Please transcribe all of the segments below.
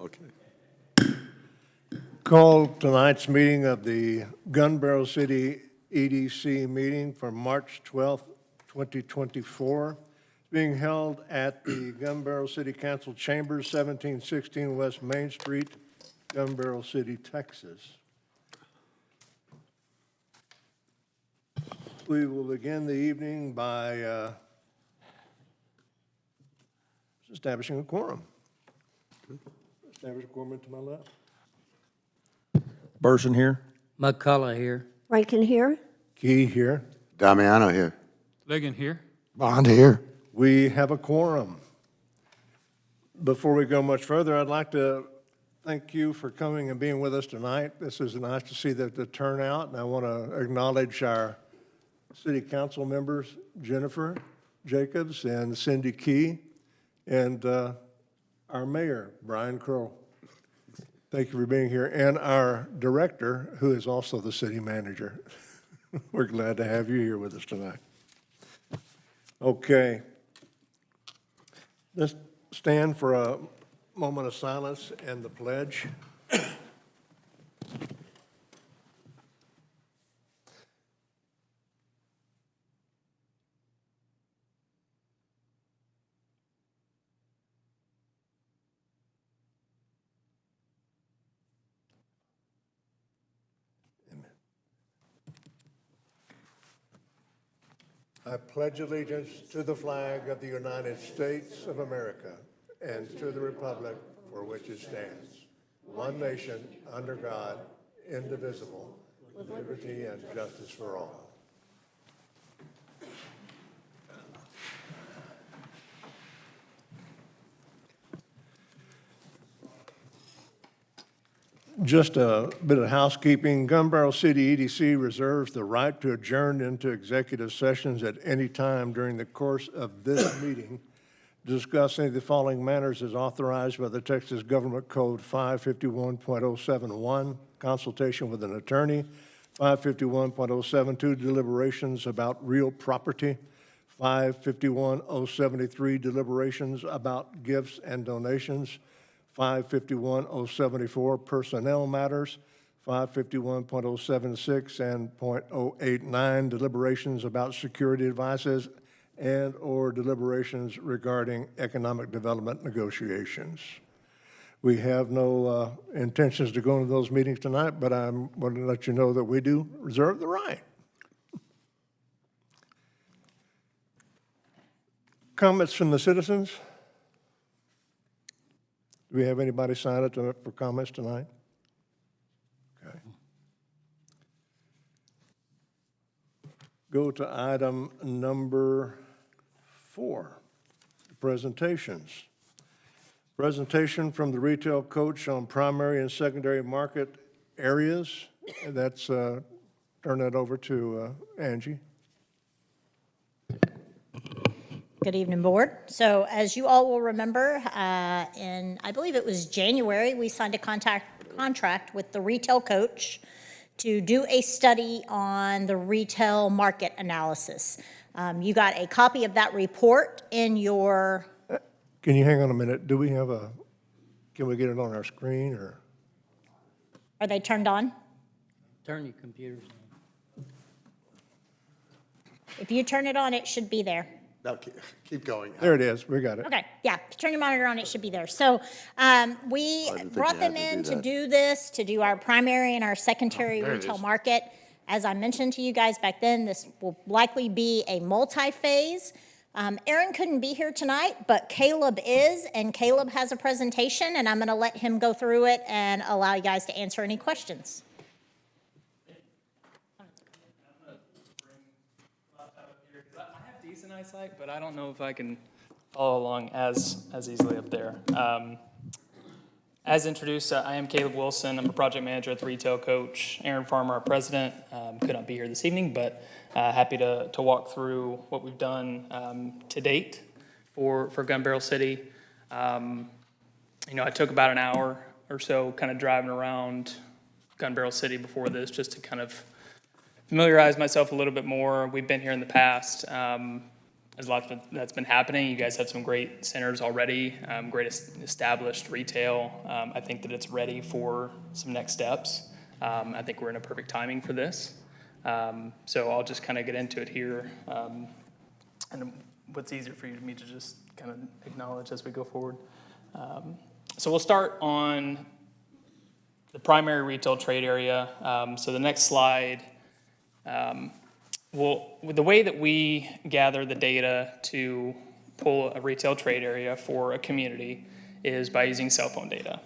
Okay. Call tonight's meeting of the Gun Barrel City EDC meeting for March 12th, 2024, being held at the Gun Barrel City Council Chambers, 1716 West Main Street, Gun Barrel City, Texas. We will begin the evening by establishing a quorum. Establish a quorum to my left. Burson here. McCullough here. Rankin here. Key here. Damiano here. Ligon here. Bond here. We have a quorum. Before we go much further, I'd like to thank you for coming and being with us tonight. This is nice to see the turnout, and I want to acknowledge our city council members, Jennifer Jacobs and Cindy Key, and our mayor, Brian Crow. Thank you for being here, and our director, who is also the city manager. We're glad to have you here with us tonight. Okay. Let's stand for a moment of silence and the pledge. I pledge allegiance to the flag of the United States of America and to the republic for which it stands, one nation, under God, indivisible, with liberty and justice for all. Just a bit of housekeeping. Gun Barrel City EDC reserves the right to adjourn into executive sessions at any time during the course of this meeting to discuss any of the following matters as authorized by the Texas Government Code 551.071, consultation with an attorney, 551.072, deliberations about real property, 551.073, deliberations about gifts and donations, 551.074, personnel matters, 551.076 and .089, deliberations about security advices and/or deliberations regarding economic development negotiations. We have no intentions to go into those meetings tonight, but I'm going to let you know that we do reserve the right. Comments from the citizens? Do we have anybody sign up for comments tonight? Okay. Go to item number 4, presentations. Presentation from the retail coach on primary and secondary market areas. That's, turn that over to Angie. Good evening, board. So as you all will remember, in, I believe it was January, we signed a contract with the retail coach to do a study on the retail market analysis. You got a copy of that report in your... Can you hang on a minute? Do we have a, can we get it on our screen or? Are they turned on? Turn your computers on. If you turn it on, it should be there. No, keep going. There it is. We got it. Okay, yeah, turn your monitor on, it should be there. So we brought them in to do this, to do our primary and our secondary retail market. As I mentioned to you guys back then, this will likely be a multi-phase. Aaron couldn't be here tonight, but Caleb is, and Caleb has a presentation, and I'm going to let him go through it and allow you guys to answer any questions. Decent eyesight, but I don't know if I can follow along as easily up there. As introduced, I am Caleb Wilson. I'm a project manager at the Retail Coach. Aaron Farmer, our president, could not be here this evening, but happy to walk through what we've done to date for Gun Barrel City. You know, I took about an hour or so kind of driving around Gun Barrel City before this just to kind of familiarize myself a little bit more. We've been here in the past. there's a lot that's been happening. You guys have some great centers already, great established retail. I think that it's ready for some next steps. I think we're in a perfect timing for this. So I'll just kind of get into it here. And what's easier for me to just kind of acknowledge as we go forward. So we'll start on the primary retail trade area. So the next slide, the way that we gather the data to pull a retail trade area for a community is by using cell phone data.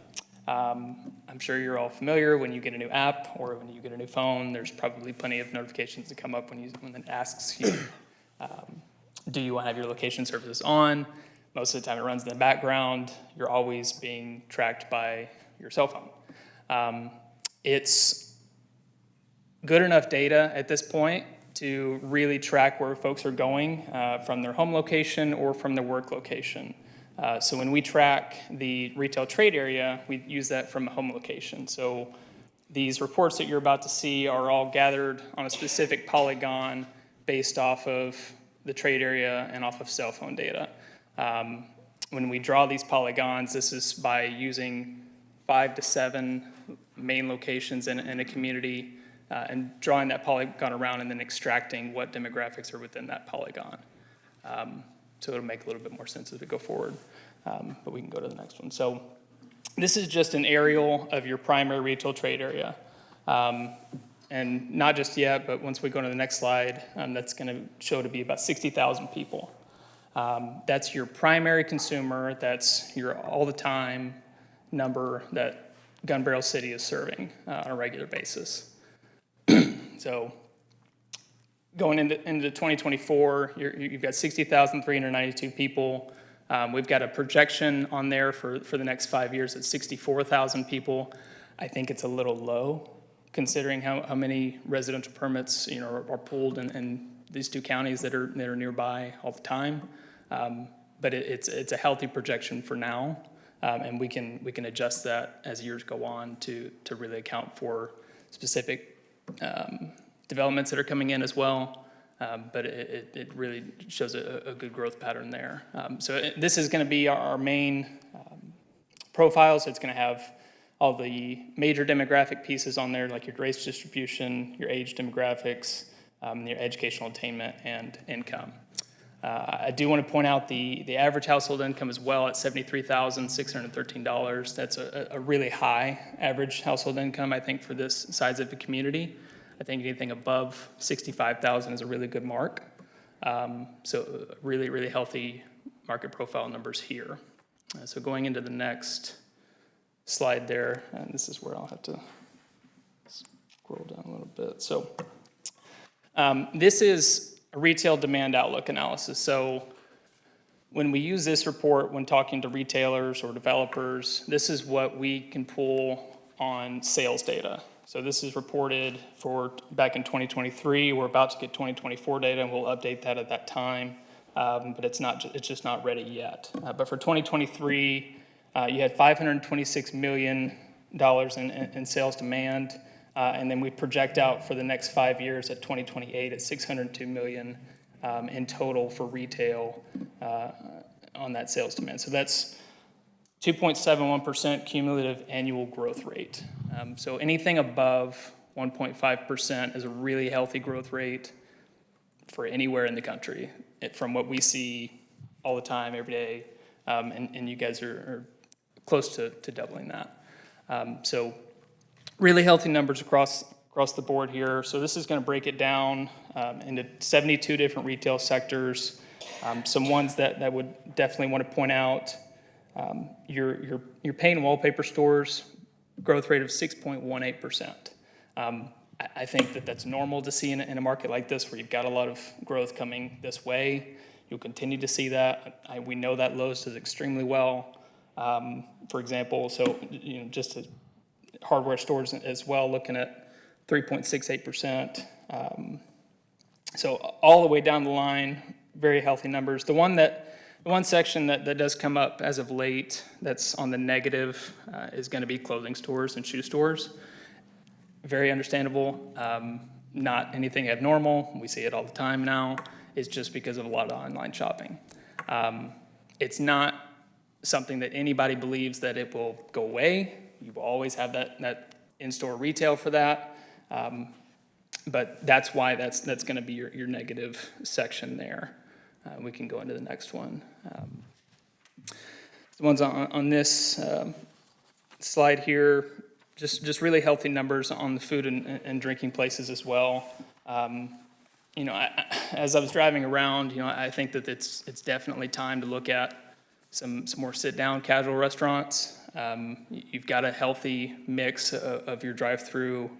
I'm sure you're all familiar when you get a new app or when you get a new phone, there's probably plenty of notifications that come up when it asks you, do you want to have your location services on? Most of the time it runs in the background. You're always being tracked by your cell phone. It's good enough data at this point to really track where folks are going from their home location or from their work location. So when we track the retail trade area, we use that from a home location. So these reports that you're about to see are all gathered on a specific polygon based off of the trade area and off of cell phone data. When we draw these polygons, this is by using 5 to 7 main locations in a community and drawing that polygon around and then extracting what demographics are within that polygon. So it'll make a little bit more sense as we go forward, but we can go to the next one. So this is just an aerial of your primary retail trade area. And not just yet, but once we go to the next slide, that's gonna show to be about 60,000 people. That's your primary consumer, that's your all the time number that Gun Barrel City is serving on a regular basis. So going into 2024, you've got 60,392 people. We've got a projection on there for the next 5 years at 64,000 people. I think it's a little low, considering how many residential permits are pulled in these two counties that are nearby all the time. But it's a healthy projection for now, and we can adjust that as years go on to really account for specific developments that are coming in as well. But it really shows a good growth pattern there. So this is going to be our main profile. So it's going to have all the major demographic pieces on there, like your race distribution, your age demographics, your educational attainment, and income. I do want to point out the average household income as well at $73,613. That's a really high average household income, I think, for this size of a community. I think anything above 65,000 is a really good mark. So really, really healthy market profile numbers here. So going into the next slide there, and this is where I'll have to scroll down a little bit. So this is a retail demand outlook analysis. So when we use this report when talking to retailers or developers, this is what we can pull on sales data. So this is reported for back in 2023. We're about to get 2024 data, and we'll update that at that time. But it's just not ready yet. But for 2023, you had $526 million in sales demand. And then we project out for the next 5 years at 2028 at $602 million in total for retail on that sales demand. So that's 2.71% cumulative annual growth rate. So anything above 1.5% is a really healthy growth rate for anywhere in the country, from what we see all the time, every day, and you guys are close to doubling that. So really healthy numbers across the board here. So this is going to break it down into 72 different retail sectors. Some ones that would definitely want to point out, your paint and wallpaper stores, growth rate of 6.18%. I think that's normal to see in a market like this where you've got a lot of growth coming this way. You'll continue to see that. We know that Lowe's does extremely well. For example, so just hardware stores as well, looking at 3.68%. So all the way down the line, very healthy numbers. The one section that does come up as of late that's on the negative is going to be clothing stores and shoe stores. Very understandable, not anything abnormal. We see it all the time now. is just because of a lot of online shopping. It's not something that anybody believes that it will go away. You will always have that in-store retail for that. But that's why that's going to be your negative section there. We can go into the next one. The ones on this slide here, just really healthy numbers on the food and drinking places as well. You know, as I was driving around, you know, I think that it's definitely time to look at some more sit-down casual restaurants. You've got a healthy mix of your drive-through.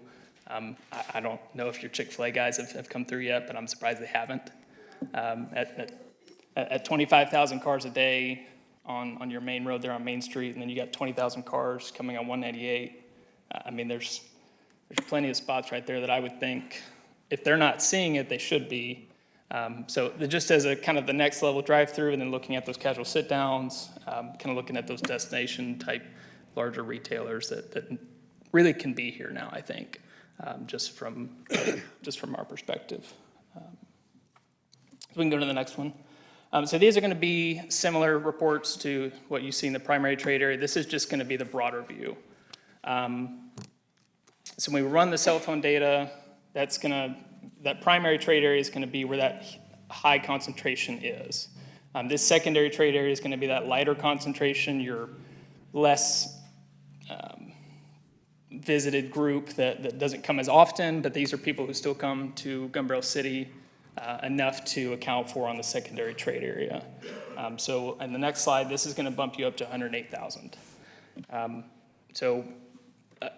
I don't know if your Chick-fil-A guys have come through yet, but I'm surprised they haven't. At 25,000 cars a day on your main road there on Main Street, and then you got 20,000 cars coming on 198. I mean, there's plenty of spots right there that I would think, if they're not seeing it, they should be. So just as a kind of the next level drive-through, and then looking at those casual sit-downs, kind of looking at those destination-type larger retailers that really can be here now, I think, just from our perspective. So we can go to the next one. So these are going to be similar reports to what you see in the primary trade area. This is just going to be the broader view. So when we run the cell phone data, that primary trade area is going to be where that high concentration is. This secondary trade area is going to be that lighter concentration, your less visited group that doesn't come as often, but these are people who still come to Gun Barrel City enough to account for on the secondary trade area. So in the next slide, this is going to bump you up to 108,000. So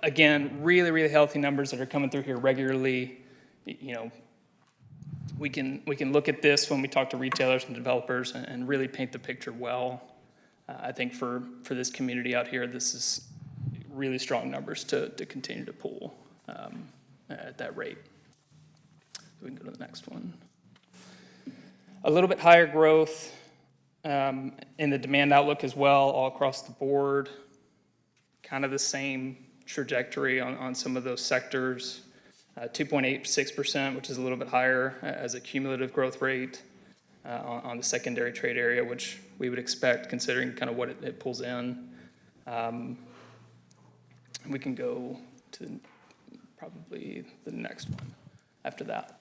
again, really, really healthy numbers that are coming through here regularly. You know, we can look at this when we talk to retailers and developers and really paint the picture well. I think for this community out here, this is really strong numbers to continue to pull at that rate. We can go to the next one. A little bit higher growth in the demand outlook as well, all across the board. Kind of the same trajectory on some of those sectors. 2.86%, which is a little bit higher as a cumulative growth rate on the secondary trade area, which we would expect considering kind of what it pulls in. We can go to probably the next one after that.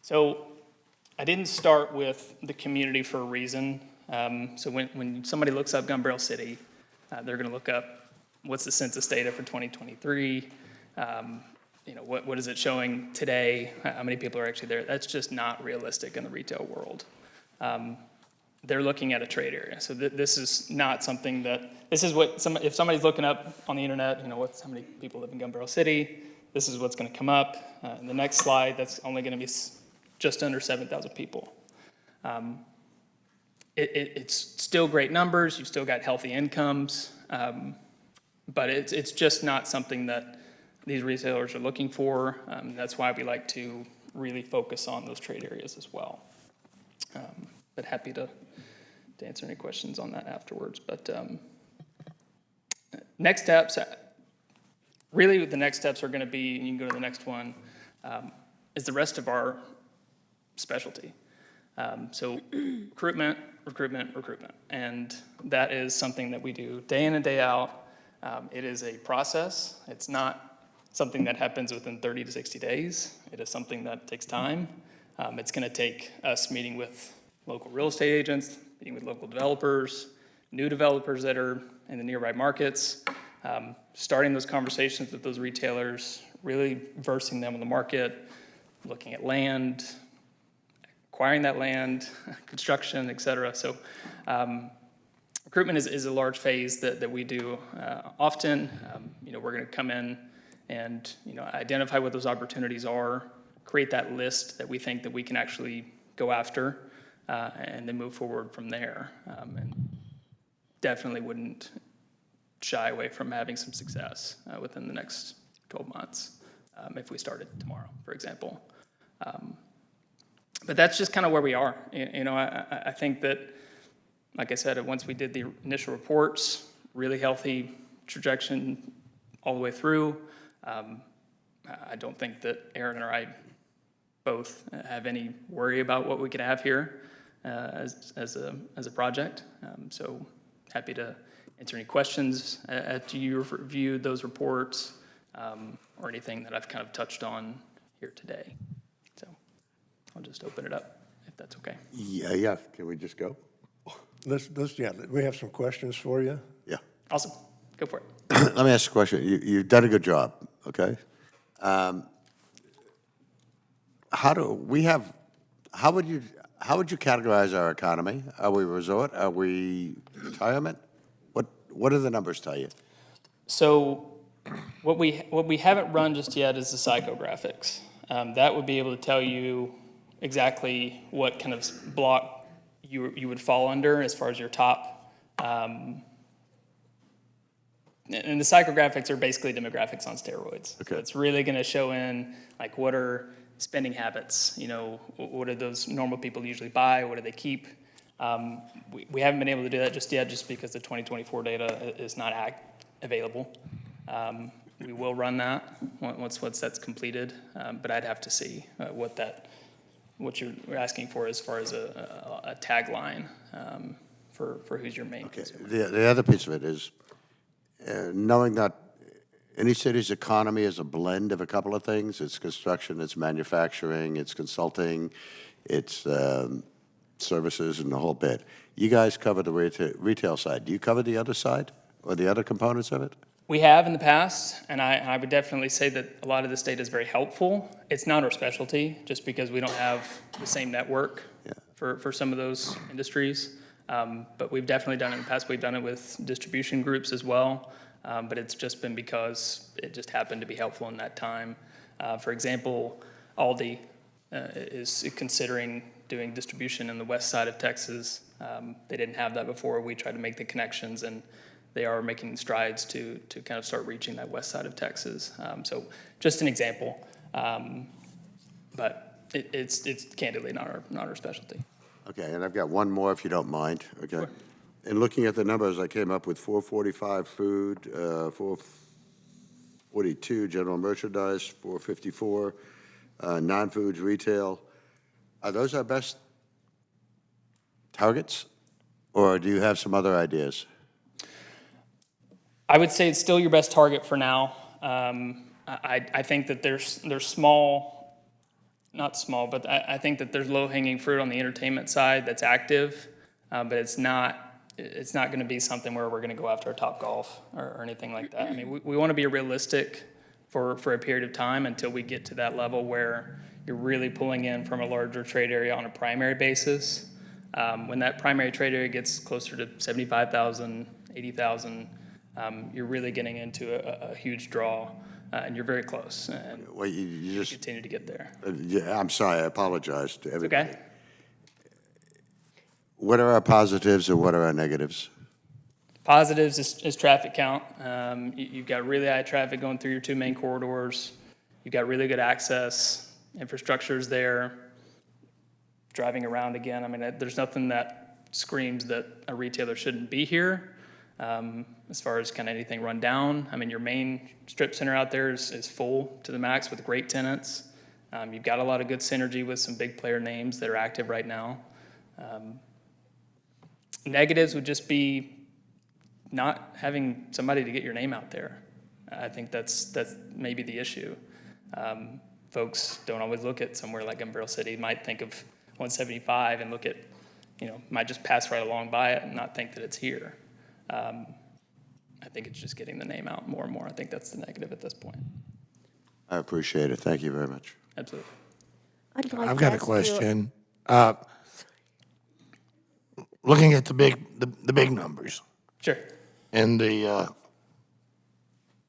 So I didn't start with the community for a reason. So when somebody looks up Gun Barrel City, they're going to look up what's the census data for 2023. You know, what is it showing today? How many people are actually there? That's just not realistic in the retail world. They're looking at a trade area. So this is not something this is what, if somebody's looking up on the internet, you know, how many people live in Gun Barrel City, this is what's going to come up. In the next slide, that's only going to be just under 7,000 people. It's still great numbers. You've still got healthy incomes. But it's just not something that these retailers are looking for. That's why we like to really focus on those trade areas as well. But happy to answer any questions on that afterwards. But next steps, really the next steps are going to be, and you can go to the next one, is the rest of our specialty. So recruitment. And that is something that we do day in and day out. It is a process. It's not something that happens within 30 to 60 days. It is something that takes time. It's going to take us meeting with local real estate agents, meeting with local developers, new developers that are in the nearby markets, starting those conversations with those retailers, really versing them in the market, looking at land, acquiring that land, construction, et cetera. So recruitment is a large phase that we do often. You know, we're going to come in and, you know, identify what those opportunities are, create that list that we think that we can actually go after, and then move forward from there. And definitely wouldn't shy away from having some success within the next 12 months if we started tomorrow, for example. But that's just kind of where we are. You know, I think that, like I said, once we did the initial reports, really healthy trajectory all the way through. I don't think that Aaron or I both have any worry about what we could have here as a project. So happy to answer any questions after you reviewed those reports, or anything that I've kind of touched on here today. So I'll just open it up if that's okay. Yeah, can we just go? Yeah, we have some questions for you. Yeah. Awesome. Go for it. Let me ask you a question. You've done a good job, okay? How would you categorize our economy? Are we a resort? Are we retirement? What do the numbers tell you? So what we haven't run just yet is the psychographics. That would be able to tell you exactly what kind of block you would fall under as far as your top. And the psychographics are basically demographics on steroids. Okay. So it's really going to show in like what are spending habits. You know, what do those normal people usually buy? What do they keep? We haven't been able to do that just yet, just because the 2024 data is not available. We will run that once that's completed, but I'd have to see what you're asking for as far as a tagline for who's your main Okay. consumer. The other piece of it is knowing that any city's economy is a blend of a couple of things. It's construction, it's manufacturing, it's consulting, it's services, and the whole bit. You guys cover the retail side. Do you cover the other side or the other components of it? We have in the past, and I would definitely say that a lot of this data is very helpful. It's not our specialty, just because we don't have the same network for some of those industries. But we've definitely done it in the past. We've done it with distribution groups as well, but it's just been because it just happened to be helpful in that time. For example, Aldi is considering doing distribution in the west side of Texas. They didn't have that before. We tried to make the connections, and they are making strides to kind of start reaching that west side of Texas. So just an example, but it's candidly not our specialty. Okay, and I've got one more if you don't mind, okay? Sure. In looking at the numbers, I came up with 445 food, 442 general merchandise, 454 non-foods retail. Are those our best targets, or do you have some other ideas? I would say it's still your best target for now. I think that there's small, not small, but I think that there's low-hanging fruit on the entertainment side that's active, but it's not going to be something where we're going to go after a Topgolf or anything like that. I mean, we want to be realistic for a period of time until we get to that level where you're really pulling in from a larger trade area on a primary basis. When that primary trade area gets closer to 75,000, 80,000, you're really getting into a huge draw, and you're very close. And Well, you just, continue to get there. yeah, I'm sorry, I apologize to everybody. Okay. What are our positives and what are our negatives? Positives is traffic count. You've got really high traffic going through your two main corridors. You've got really good access. Infrastructure's there. Driving around again, I mean, there's nothing that screams that a retailer shouldn't be here. As far as kind of anything run down, I mean, your main strip center out there is full to the max with great tenants. You've got a lot of good synergy with some big player names that are active right now. Negatives would just be not having somebody to get your name out there. I think that's maybe the issue. Folks don't always look at somewhere like Umbrella City. Might think of 175 and look at, might just pass right along by it and not think that it's here. I think it's just getting the name out more and more. I think that's the negative at this point. I appreciate it. Thank you very much. Absolutely. I've got a question. Looking at the big numbers Sure. in the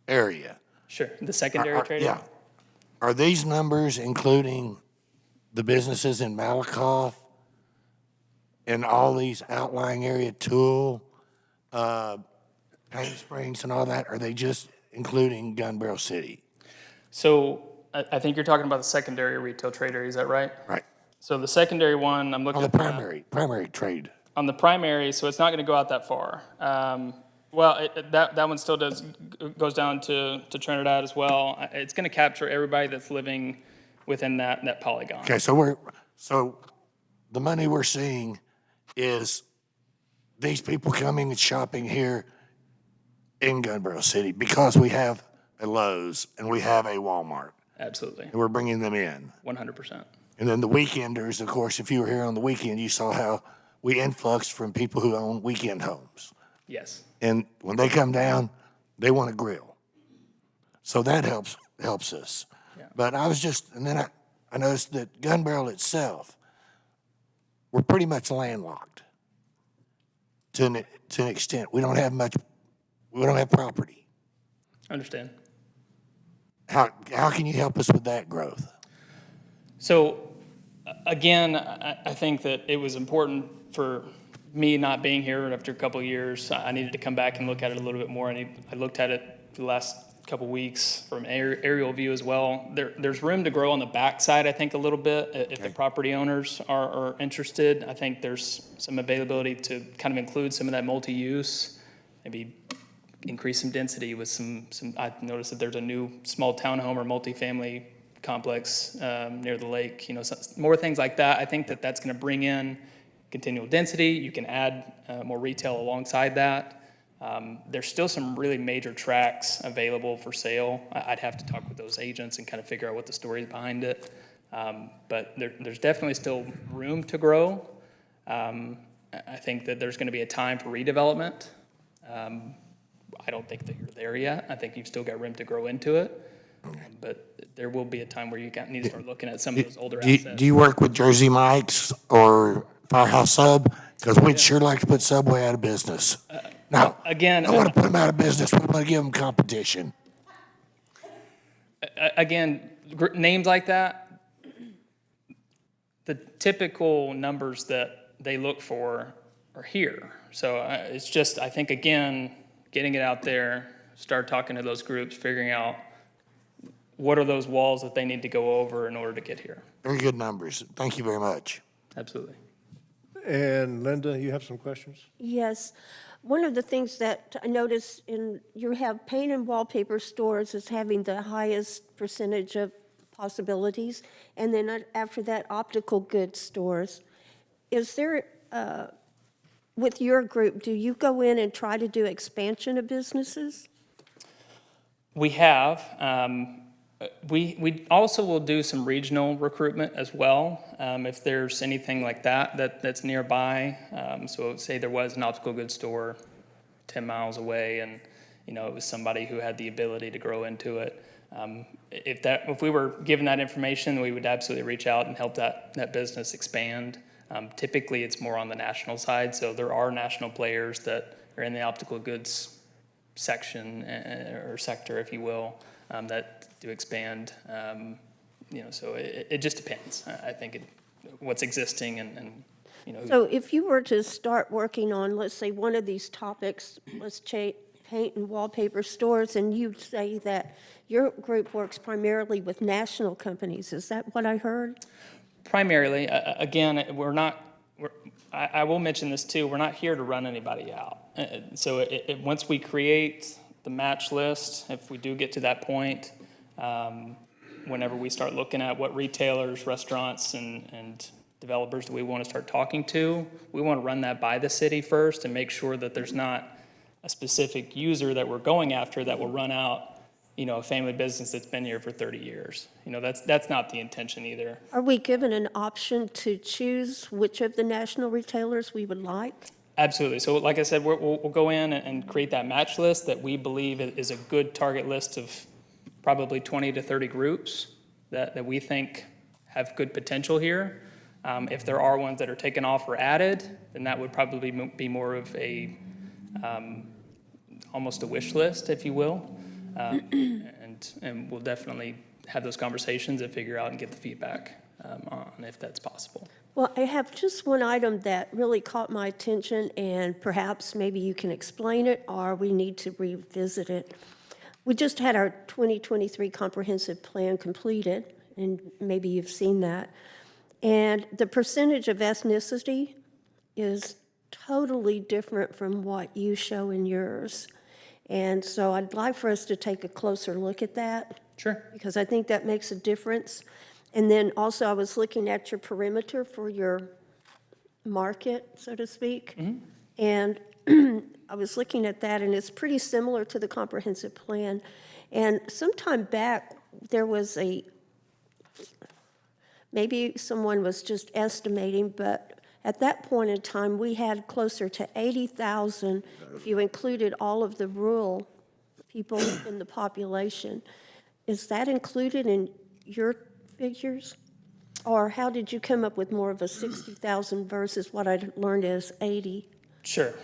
area. Sure. The secondary trading? Yeah. Are these numbers including the businesses in Malakoff and all these outlying area, Tool, Paint Springs and all that? Are they just including Gun Barrel City? So I think you're talking about the secondary retail trade area, is that right? Right. So the secondary one, I'm looking On the at primary trade. on the primary, so it's not going to go out that far. Well, that one still goes down to Trinidad as well. It's going to capture everybody that's living within that polygon. Okay, so the money we're seeing is these people coming and shopping here in Gunbarrel City because we have a Lowe's and we have a Walmart, Absolutely, and we're bringing them in. 100%. And then the weekenders, of course, if you were here on the weekend, you saw how we influxed from people who own weekend homes. Yes. And when they come down, they want to grill. So that helps us. Yeah. But and then I noticed that Gun Barrel itself, we're pretty much landlocked to an extent. We don't have property. Understand. How can you help us with that growth? So, again, I think that it was important for me not being here after a couple of years. I needed to come back and look at it a little bit more. I looked at it for the last couple of weeks from an aerial view as well. There's room to grow on the backside, I think, a little bit. If the property owners are interested, I think there's some availability to kind of include some of that multi-use, maybe increase some density with some. I noticed that there's a new small townhome or multifamily complex near the lake. More things like that. I think that's going to bring in continual density. You can add more retail alongside that. There's still some really major tracks available for sale. I'd have to talk with those agents and kind of figure out what the story is behind it. But there's definitely still room to grow. I think that there's going to be a time for redevelopment. I don't think that you're there yet. I think you've still got room to grow into it. But there will be a time where you need to start looking at some of those older assets. Do you work with Jersey Mike's or Firehouse Sub? Because we'd sure like to put Subway out of business. No, Again, I want to put them out of business. We want to give them competition. Again, names like that, the typical numbers that they look for are here. So it's just, I think, again, getting it out there, start talking to those groups, figuring out what are those walls that they need to go over in order to get here. Very good numbers. Thank you very much. Absolutely. And Linda, you have some questions? Yes. One of the things that I noticed you have paint and wallpaper stores as having the highest percentage of possibilities, and then after that, optical goods stores. Is there, with your group, do you go in and try to do expansion of businesses? We have. We also will do some regional recruitment as well, if there's anything like that's nearby. So say there was an optical goods store 10 miles away and, it was somebody who had the ability to grow into it. If we were given that information, we would absolutely reach out and help that business expand. Typically, it's more on the national side, so there are national players that are in the optical goods section or sector, if you will, that do expand. So it just depends. I think what's existing and. So if you were to start working on, let's say, one of these topics, paint and wallpaper stores, and you say that your group works primarily with national companies, is that what I heard? Primarily, again, I will mention this too, we're not here to run anybody out. So once we create the match list, if we do get to that point, whenever we start looking at what retailers, restaurants, and developers do we want to start talking to, we want to run that by the city first and make sure that there's not a specific user that we're going after that will run out, a family business that's been here for 30 years. That's not the intention either. Are we given an option to choose which of the national retailers we would like? Absolutely. So like I said, we'll go in and create that match list that we believe is a good target list of probably 20 to 30 groups that we think have good potential here. If there are ones that are taken off or added, then that would probably be more of a almost a wish list, if you will. And we'll definitely have those conversations and figure out and get the feedback on if that's possible. Well, I have just one item that really caught my attention, and perhaps maybe you can explain it, or we need to revisit it. We just had our 2023 comprehensive plan completed, and maybe you've seen that. And the percentage of ethnicity is totally different from what you show in yours. And so I'd like for us to take a closer look at that. Sure. Because I think that makes a difference. And then also, I was looking at your perimeter for your market, so to speak. And I was looking at that, and it's pretty similar to the comprehensive plan. And sometime back, there was maybe someone was just estimating, but at that point in time, we had closer to 80,000 if you included all of the rural people in the population. Is that included in your figures? Or how did you come up with more of a 60,000 versus what I learned as 80? Sure.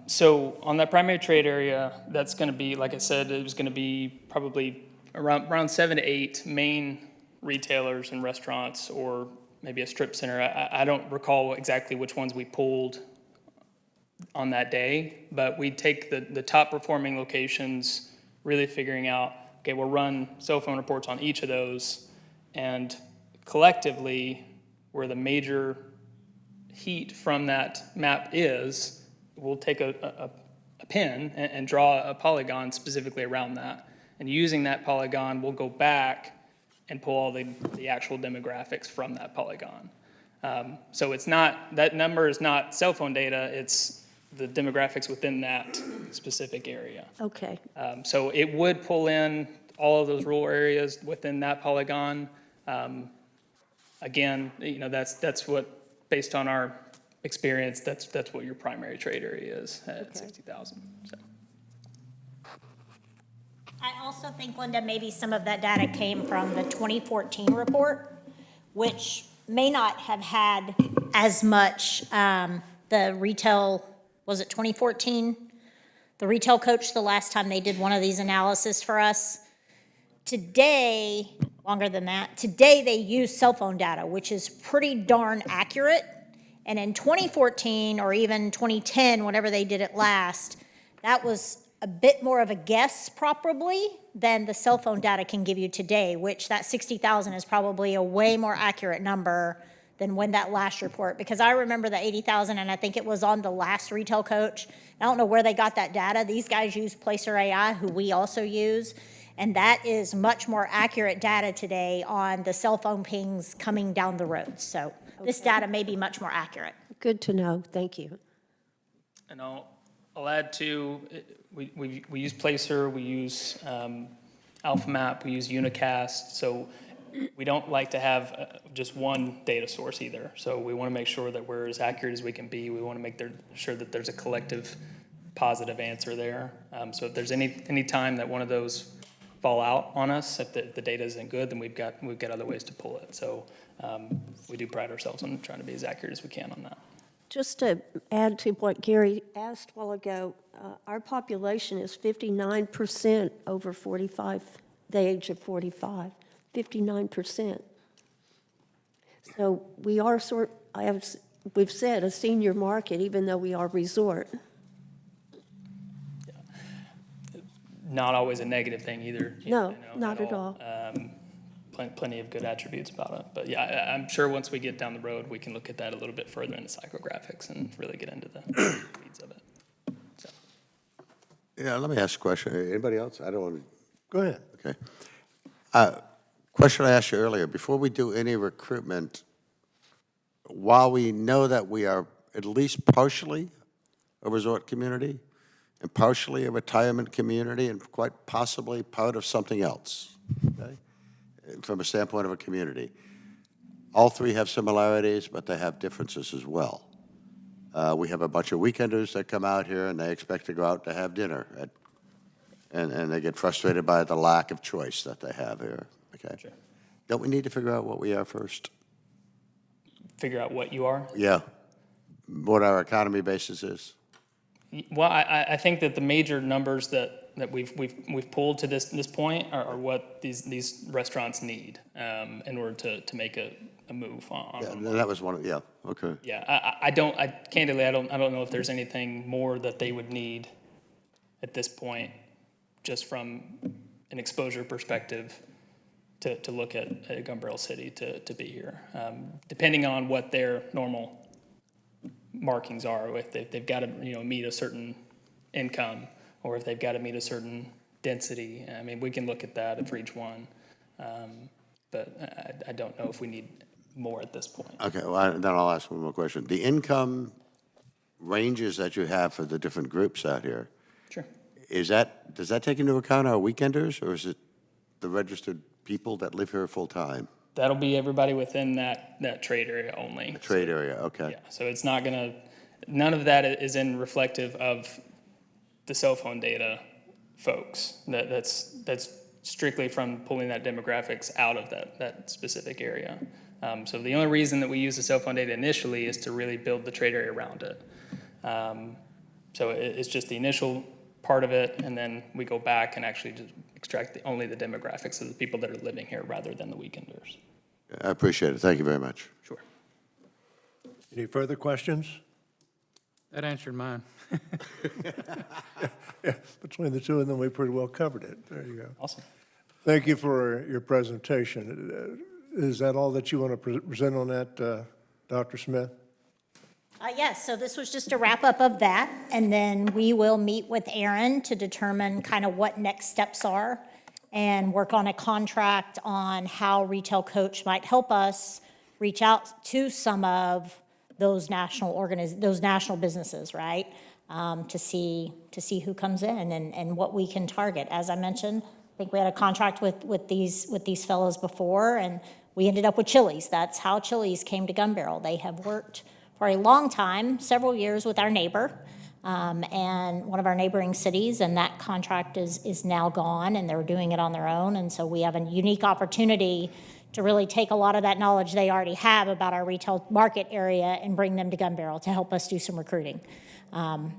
So on that primary trade area, that's going to be, like I said, it was going to be probably around 7 to 8 main retailers and restaurants, or maybe a strip center. I don't recall exactly which ones we pulled on that day, but we take the top performing locations, really figuring out, okay, we'll run cell phone reports on each of those, and collectively, where the major heat from that map is, we'll take a pin and draw a polygon specifically around that. And using that polygon, we'll go back and pull all the actual demographics from that polygon. So it's not, that number is not cell phone data, it's the demographics within that specific area. Okay, So it would pull in all of those rural areas within that polygon. Again, that's what, based on our experience, that's what your primary trade area is at 60,000. So. I also think, Linda, maybe some of that data came from the 2014 report, which may not have had as much, the retail, was it 2014? The retail coach, the last time they did one of these analysis for us. Today, longer than that, today they use cell phone data, which is pretty darn accurate. And in 2014 or even 2010, whenever they did it last, that was a bit more of a guess probably than the cell phone data can give you today, which that 60,000 is probably a way more accurate number than when that last report, because I remember the 80,000 and I think it was on the last retail coach. I don't know where they got that data. These guys use Placer AI, who we also use, and that is much more accurate data today on the cell phone pings coming down the road. So this data may be much more accurate. good to know, thank you. And I'll add to, we use Placer, we use AlphaMap, we use Unicast, so we don't like to have just one data source either. So we want to make sure that we're as accurate as we can be. We want to make sure that there's a collective positive answer there. So if there's any time that one of those fall out on us, if the data isn't good, then we've got other ways to pull it. So we do pride ourselves on trying to be as accurate as we can on that. Just to add to what Gary asked a while ago, our population is 59% over 45, the age of 45, 59%. So we are we've said a senior market, even though we are resort. Not always a negative thing either. No, not at all. Plenty of good attributes about it. But yeah, I'm sure once we get down the road, we can look at that a little bit further in the psychographics and really get into the weeds of it. So. Yeah, let me ask a question. Anybody else? I don't want to. Go ahead. Okay. Question I asked you earlier, before we do any recruitment, while we know that we are at least partially a resort community and partially a retirement community and quite possibly part of something else, okay, from a standpoint of a community, all three have similarities, but they have differences as well. We have a bunch of weekenders that come out here and they expect to go out to have dinner and they get frustrated by the lack of choice that they have here. Okay. Sure. Don't we need to figure out what we are first? Figure out what you are. Yeah. What our economy basis is. Well, I think that the major numbers that we've pulled to this point are what these restaurants need in order to make a move on. Yeah, that was one of, yeah, okay. Yeah, candidly, I don't know if there's anything more that they would need at this point, just from an exposure perspective, to look at Gun Barrel City to be here, depending on what their normal markings are. If they've got to meet a certain income, or if they've got to meet a certain density. I mean, we can look at that for each one. But but I don't know if we need more at this point. Okay, well, then I'll ask one more question. The income ranges that you have for the different groups out here, Sure. does that take into account our weekenders, or is it the registered people that live here full-time? That'll be everybody within that trade area only. Trade area, okay. Yeah, so it's not gonna, none of that is in reflective of the cell phone data folks. That's strictly from pulling that demographics out of that specific area. So the only reason that we use the cell phone data initially is to really build the trade area around it. So it's just the initial part of it, and then we go back and actually just extract only the demographics of the people that are living here rather than the weekenders. I appreciate it. Thank you very much. Sure. Any further questions? That answered mine. Yeah, between the two of them, we pretty well covered it. There you go. Awesome. Thank you for your presentation. Is that all that you want to present on that, Dr. Smith? Yes, so this was just a wrap-up of that, and then we will meet with Aaron to determine kind of what next steps are and work on a contract on how Retail Coach might help us reach out to some of those those national businesses, right? To see who comes in and what we can target. As I mentioned, I think we had a contract with these fellows before, and we ended up with Chili's. That's how Chili's came to Gun Barrel. They have worked for a long time, several years, with our neighbor, and one of our neighboring cities, and that contract is now gone, and they're doing it on their own. And so we have a unique opportunity to really take a lot of that knowledge they already have about our retail market area and bring them to Gun Barrel to help us do some recruiting.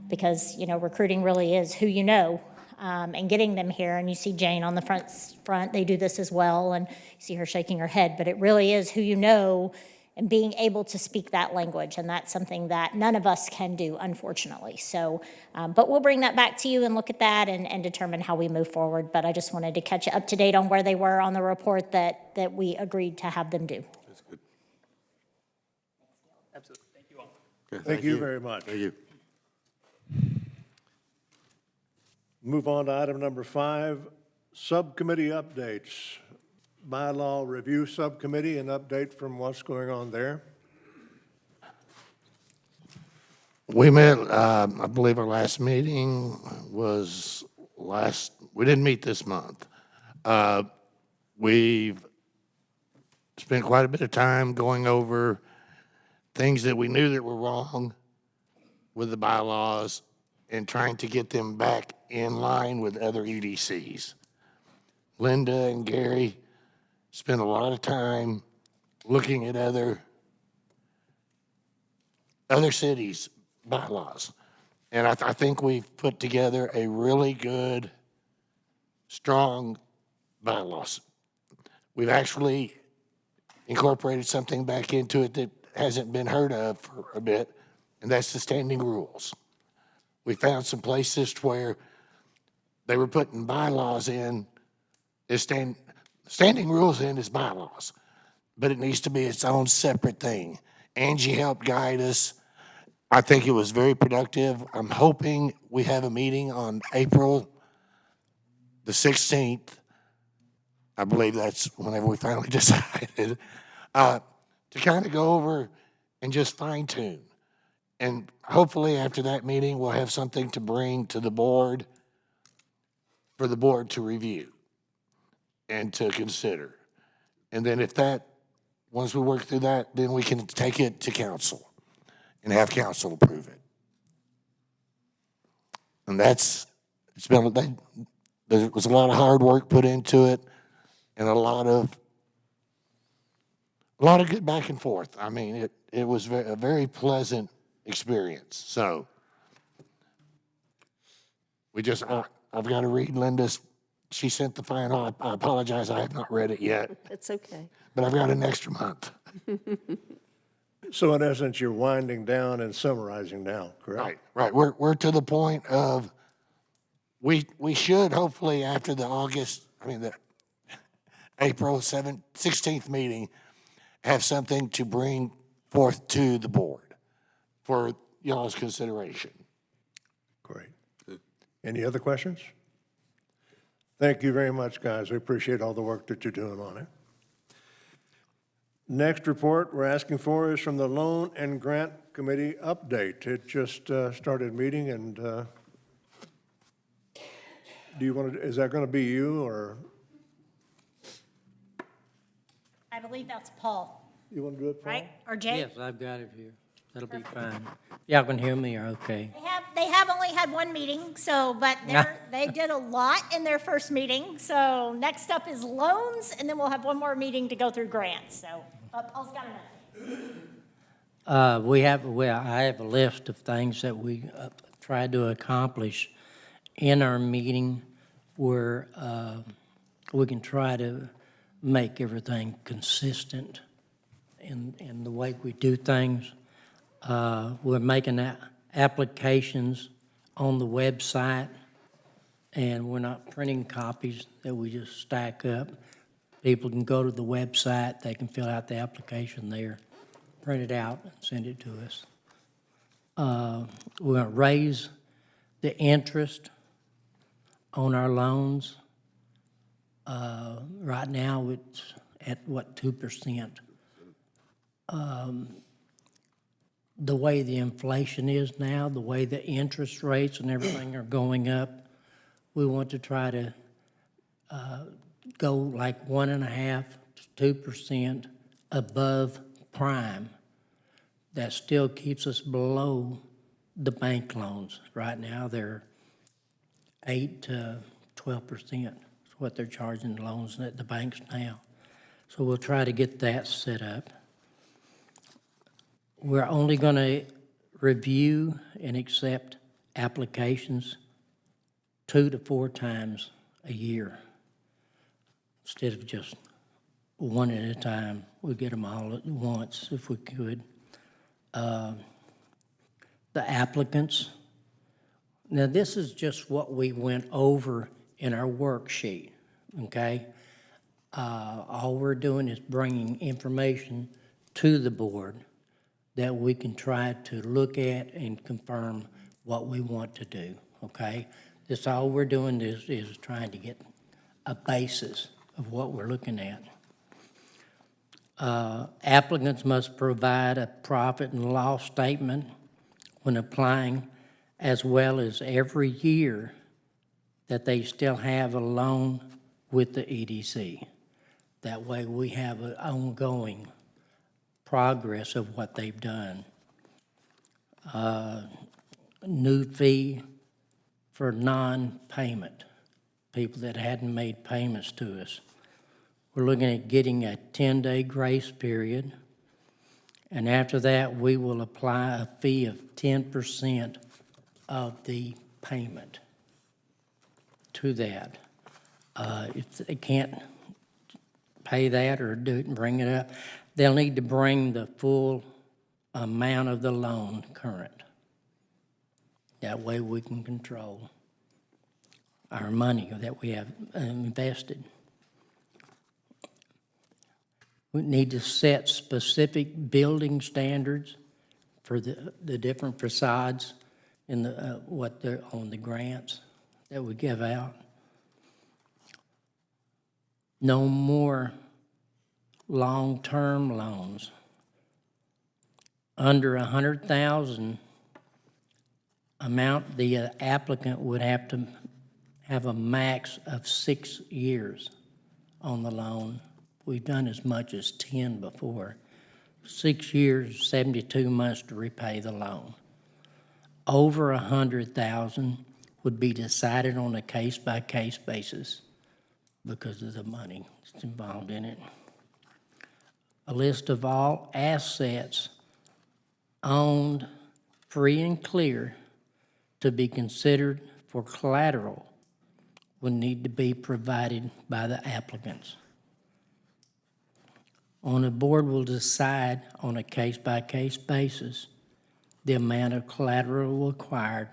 Because, recruiting really is who you know, and getting them here. And you see Jane on the front, they do this as well, and you see her shaking her head, but it really is who you know and being able to speak that language. And that's something that none of us can do, unfortunately. So, but we'll bring that back to you and look at that and determine how we move forward. But I just wanted to catch you up to date on where they were on the report that we agreed to have them do. That's good. Absolutely. Thank you all. Okay, Thank you very much. Thank you. Move on to item number 5, subcommittee updates. Bylaw Review Subcommittee, an update from what's going on there. We met, I believe our last meeting was we didn't meet this month. We've spent quite a bit of time going over things that we knew that were wrong with the bylaws and trying to get them back in line with other EDCs. Linda and Gary spent a lot of time looking at other cities' bylaws. And I think we've put together a really good, strong bylaws. We've actually incorporated something back into it that hasn't been heard of for a bit, and that's the standing rules. We found some places where they were putting bylaws in as standing rules in as bylaws, but it needs to be its own separate thing. Angie helped guide us. I think it was very productive. I'm hoping we have a meeting on April the 16th. I believe that's whenever we finally decided to kind of go over and just fine tune. And hopefully after that meeting, we'll have something to bring to the board for the board to review and to consider. And then once we work through that, then we can take it to council and have council approve it. And there was a lot of hard work put into it and a lot of good back and forth. I mean, it was a very pleasant experience. So I've got to read Linda's. She sent the final. I apologize, I have not read it yet, It's okay. but I've got an extra month. So in essence, you're winding down and summarizing now, correct? Right. We're to the point of we should hopefully after the April 16th meeting have something to bring forth to the board for y'all's consideration. Great. Any other questions? Thank you very much, guys. We appreciate all the work that you're doing on it. Next report we're asking for is from the Loan and Grant Committee update. It just started meeting, and do you want to, is that going to be you, or I believe that's Paul, you want to do it, Paul? right? Or Jay? Yes, I've got it here. That'll be fine. Y'all can hear me, okay? They have only had one meeting, so, but they did a lot in their first meeting. So next up is loans, and then we'll have one more meeting to go through grants. So Paul's got enough. I have a list of things that we tried to accomplish in our meeting where we can try to make everything consistent in the way we do things. We're making applications on the website, and we're not printing copies that we just stack up. People can go to the website, they can fill out the application there, print it out, and send it to us. We're going to raise the interest on our loans. Right now, it's at, 2%? The way the inflation is now, the way the interest rates and everything are going up, we want to try to go like 1.5% to 2% above prime. That still keeps us below the bank loans. Right now, they're 8 to 12% is what they're charging the loans at the banks now. So we'll try to get that set up. We're only going to review and accept applications 2 to 4 times a year instead of just one at a time. We get them all at once if we could. The applicants. Now, this is just what we went over in our worksheet, okay? All we're doing is bringing information to the board that we can try to look at and confirm what we want to do, okay? That's all we're doing is trying to get a basis of what we're looking at. Applicants must provide a profit and loss statement when applying, as well as every year that they still have a loan with the EDC. That way we have an ongoing progress of what they've done. New fee for non-payment, people that hadn't made payments to us. We're looking at getting a 10-day grace period, and after that, we will apply a fee of 10% of the payment to that. If they can't pay that or do it and bring it up, they'll need to bring the full amount of the loan current. That way we can control our money that we have invested. We need to set specific building standards for the different facades in the what they're on the grants that we give out. No more long-term loans. Under $100,000 amount, the applicant would have to have a max of 6 years on the loan. We've done as much as 10 before. 6 years, 72 months to repay the loan. Over $100,000 would be decided on a case-by-case basis because of the money that's involved in it. A list of all assets owned, free and clear, to be considered for collateral would need to be provided by the applicants. The board will decide on a case-by-case basis the amount of collateral required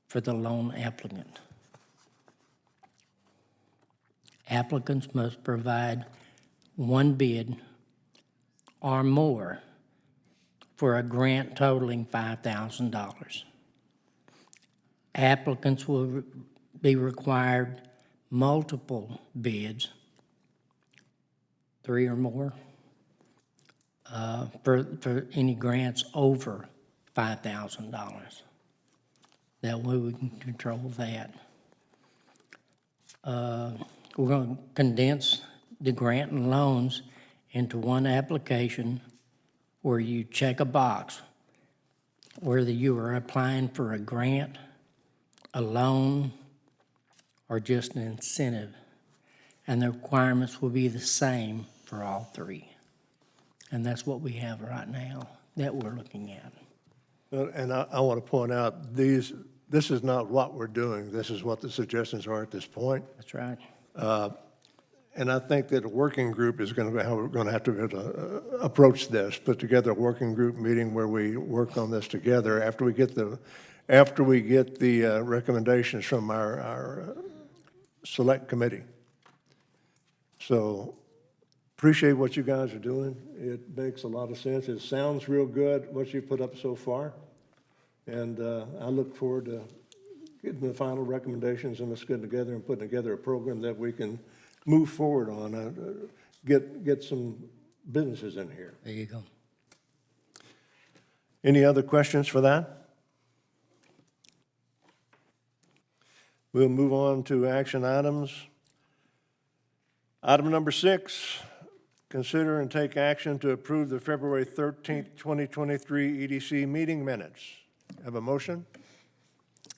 for the loan applicant. Applicants must provide one bid or more for a grant totaling $5,000. Applicants will be required multiple bids, 3 or more, for any grants over $5,000. That way we can control that. We're going to condense the grant and loans into one application where you check a box, whether you are applying for a grant, a loan, or just an incentive. And the requirements will be the same for all three. And that's what we have right now that we're looking at. And I want to point out, this is not what we're doing. This is what the suggestions are at this point. That's right. And I think that a working group is going to be how we're going to have to approach this, put together a working group meeting where we work on this together after we get the recommendations from our select committee. So appreciate what you guys are doing. It makes a lot of sense. It sounds real good, what you've put up so far. And I look forward to getting the final recommendations and us getting together and putting together a program that we can move forward on, get some businesses in here. There you go. Any other questions for that? We'll move on to action items. Item number 6, consider and take action to approve the February 13th, 2023 EDC meeting minutes. Have a motion?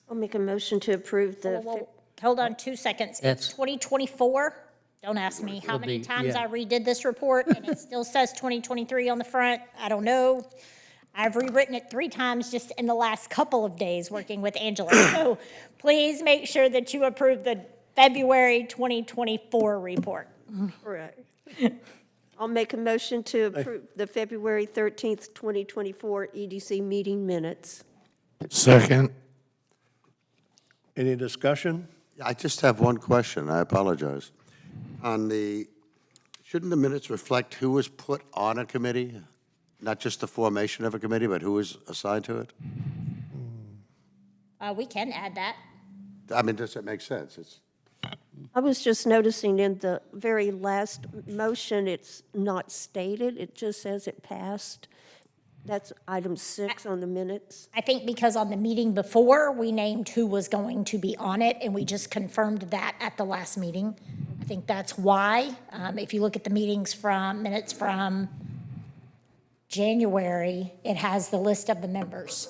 I'll make a motion to approve the, Well, hold on 2 seconds. That's- It's 2024. Don't ask me how It'll many be- times yeah. I redid this report, and it still says 2023 on the front. I don't know. I've rewritten it 3 times just in the last couple of days working with Angela. So please make sure that you approve the February 2024 report. correct. I'll make a motion to approve the February 13th, 2024 EDC meeting minutes. Second. Any discussion? I just have one question, I apologize. Shouldn't the minutes reflect who was put on a committee? Not just the formation of a committee, but who was assigned to it? We can add that. I mean, does that make sense? I was just noticing in the very last motion, it's not stated, it just says it passed. That's item 6 on the minutes. I think because on the meeting before, we named who was going to be on it, and we just confirmed that at the last meeting. I think that's why. If you look at the minutes from January, it has the list of the members.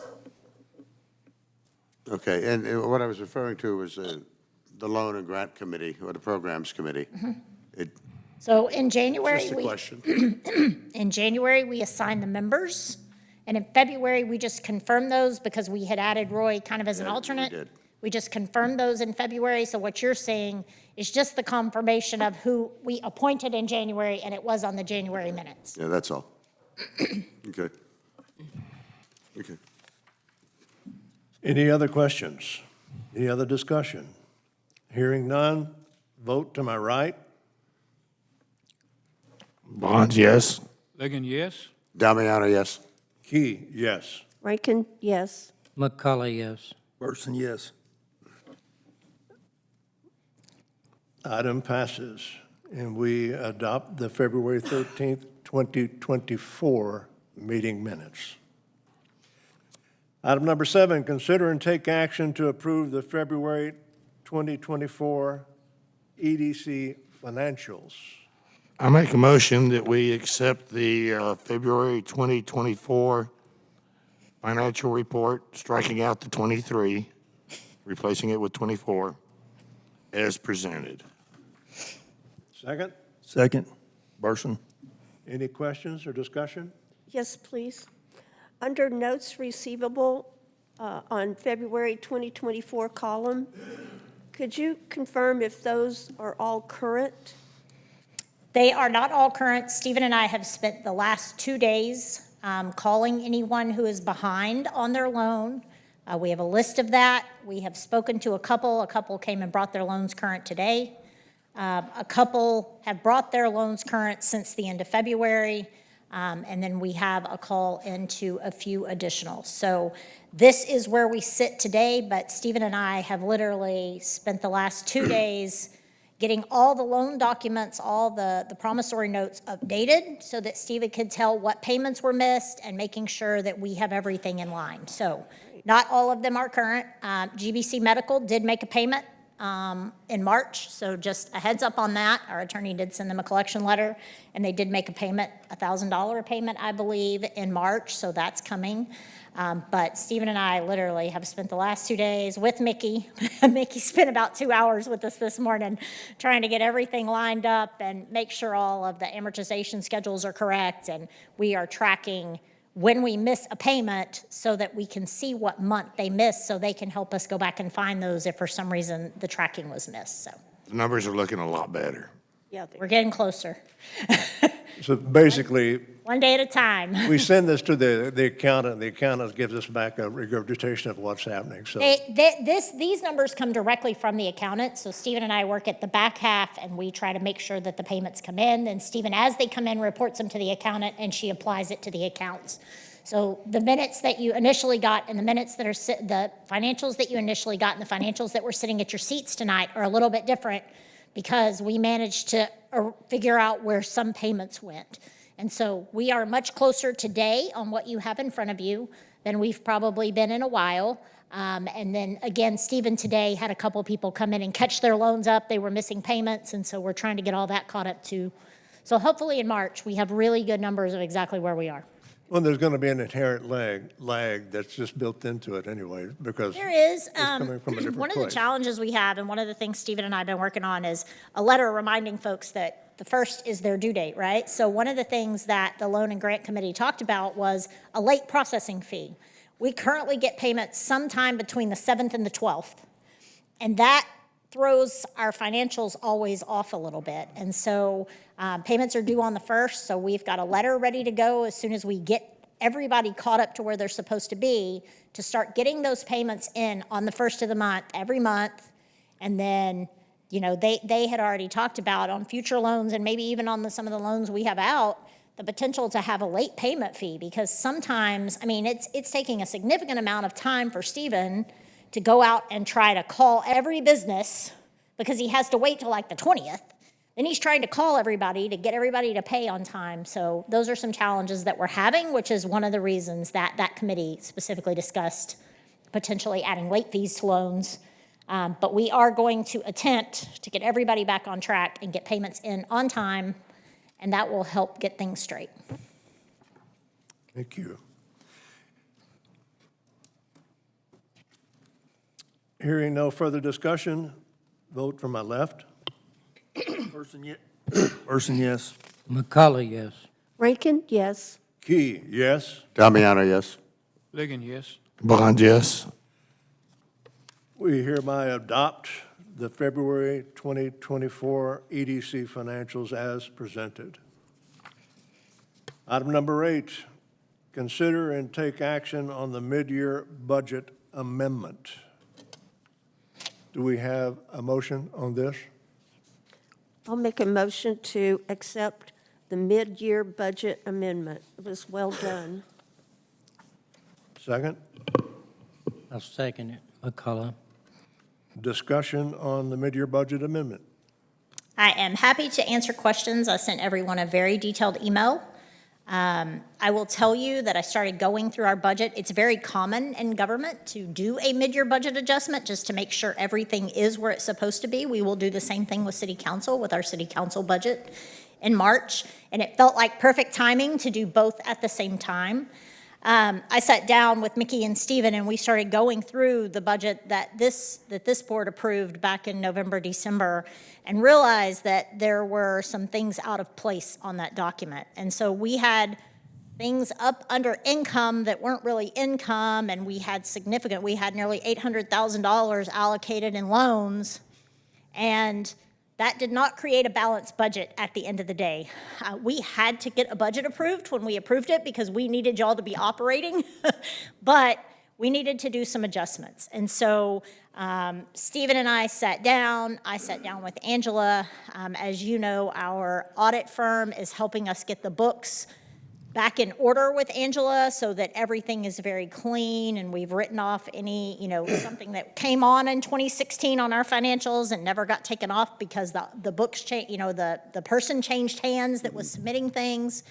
Okay, and what I was referring to was the loan and grant committee, or the programs committee. So in January, Just a question. in January, we assigned the members, and in February, we just confirmed those because we had added Roy kind of as an Yeah, we alternate. did. We just confirmed those in February, so what you're saying is just the confirmation of who we appointed in January, and it was on the January minutes. Yeah, that's all. Okay. Okay. Any other questions? Any other discussion? Hearing none, vote to my right. Bonds, yes. Ligon, yes. Damiano, yes? Key, yes. Rankin, yes. McCullough, yes. Burson, yes. Item passes, and we adopt the February 13th, 2024 meeting minutes. Item number 7, consider and take action to approve the February 2024 EDC financials. I make a motion that we accept the February 2024 financial report, striking out the 23, replacing it with 24, as presented. Second, Second, Burson. any questions or discussion? Yes, please. Under notes receivable on February 2024 column, could you confirm if those are all current? They are not all current. Stephen and I have spent the last 2 days calling anyone who is behind on their loan. We have a list of that. We have spoken to a couple. A couple came and brought their loans current today. A couple have brought their loans current since the end of February. And then we have a call into a few additional. So this is where we sit today, but Stephen and I have literally spent the last 2 days getting all the loan documents, all the promissory notes updated so that Stephen could tell what payments were missed and making sure that we have everything in line. So not all of them are current. GBC Medical did make a payment in March, so just a heads up on that. Our attorney did send them a collection letter, and they did make a payment, $1,000 payment, I believe, in March, so that's coming. But Stephen and I literally have spent the last 2 days with Mickey. Mickey spent about 2 hours with us this morning trying to get everything lined up and make sure all of the amortization schedules are correct, and we are tracking when we miss a payment so that we can see what month they missed so they can help us go back and find those if for some reason the tracking was missed. So The numbers are looking a lot better. Yeah, we're getting closer. So basically, One day at a time. we send this to the accountant, the accountant gives us back a regurgitation of what's happening, so. These numbers come directly from the accountant, so Stephen and I work at the back half, and we try to make sure that the payments come in, and Stephen, as they come in, reports them to the accountant, and she applies it to the accounts. So the minutes that you initially got and the minutes that are, the financials that you initially got and the financials that were sitting at your seats tonight are a little bit different because we managed to figure out where some payments went. And so we are much closer today on what you have in front of you than we've probably been in a while. And then again, Stephen today had a couple people come in and catch their loans up. They were missing payments, and so we're trying to get all that caught up too. So hopefully in March, we have really good numbers of exactly where we are. Well, there's going to be an inherent lag that's just built into it anyway, because There is. coming from a different One of the place. challenges we have, and one of the things Stephen and I have been working on, is a letter reminding folks that the 1st is their due date, right? So one of the things that the Loan and Grant Committee talked about was a late processing fee. We currently get payments sometime between the 7th and the 12th, and that throws our financials always off a little bit. And so payments are due on the 1st, so we've got a letter ready to go as soon as we get everybody caught up to where they're supposed to be to start getting those payments in on the 1st of the month, every month. And then, you know, they had already talked about on future loans and maybe even on some of the loans we have out, the potential to have a late payment fee, because sometimes, I mean, it's taking a significant amount of time for Stephen to go out and try to call every business because he has to wait till like the 20th. Then he's trying to call everybody to get everybody to pay on time. So those are some challenges that we're having, which is one of the reasons that that committee specifically discussed potentially adding late fees to loans. But we are going to attempt to get everybody back on track and get payments in on time, and that will help get things straight. Thank you. Hearing no further discussion, vote from my left. Person, yes. McCullough, yes. Rankin, yes. Key, yes. Damiano, yes. Ligon, yes. Bond, yes. We hereby adopt the February 2024 EDC financials as presented. Item number 8, consider and take action on the mid-year budget amendment. Do we have a motion on this? I'll make a motion to accept the mid-year budget amendment. It was well done. Second, I'll second it. McCullough. discussion on the mid-year budget amendment. I am happy to answer questions. I sent everyone a very detailed email. I will tell you that I started going through our budget. It's very common in government to do a mid-year budget adjustment just to make sure everything is where it's supposed to be. We will do the same thing with City Council, with our City Council budget in March, and it felt like perfect timing to do both at the same time. I sat down with Mickey and Stephen, and we started going through the budget that this board approved back in November, December, and realized that there were some things out of place on that document. And so we had things up under income that weren't really income, and we had nearly $800,000 allocated in loans, and that did not create a balanced budget at the end of the day. We had to get a budget approved when we approved it because we needed y'all to be operating, but we needed to do some adjustments. And so Stephen and I sat down with Angela. As you know, our audit firm is helping us get the books back in order with Angela so that everything is very clean and we've written off any, something that came on in 2016 on our financials and never got taken off because the books changed, the person changed hands that was submitting things.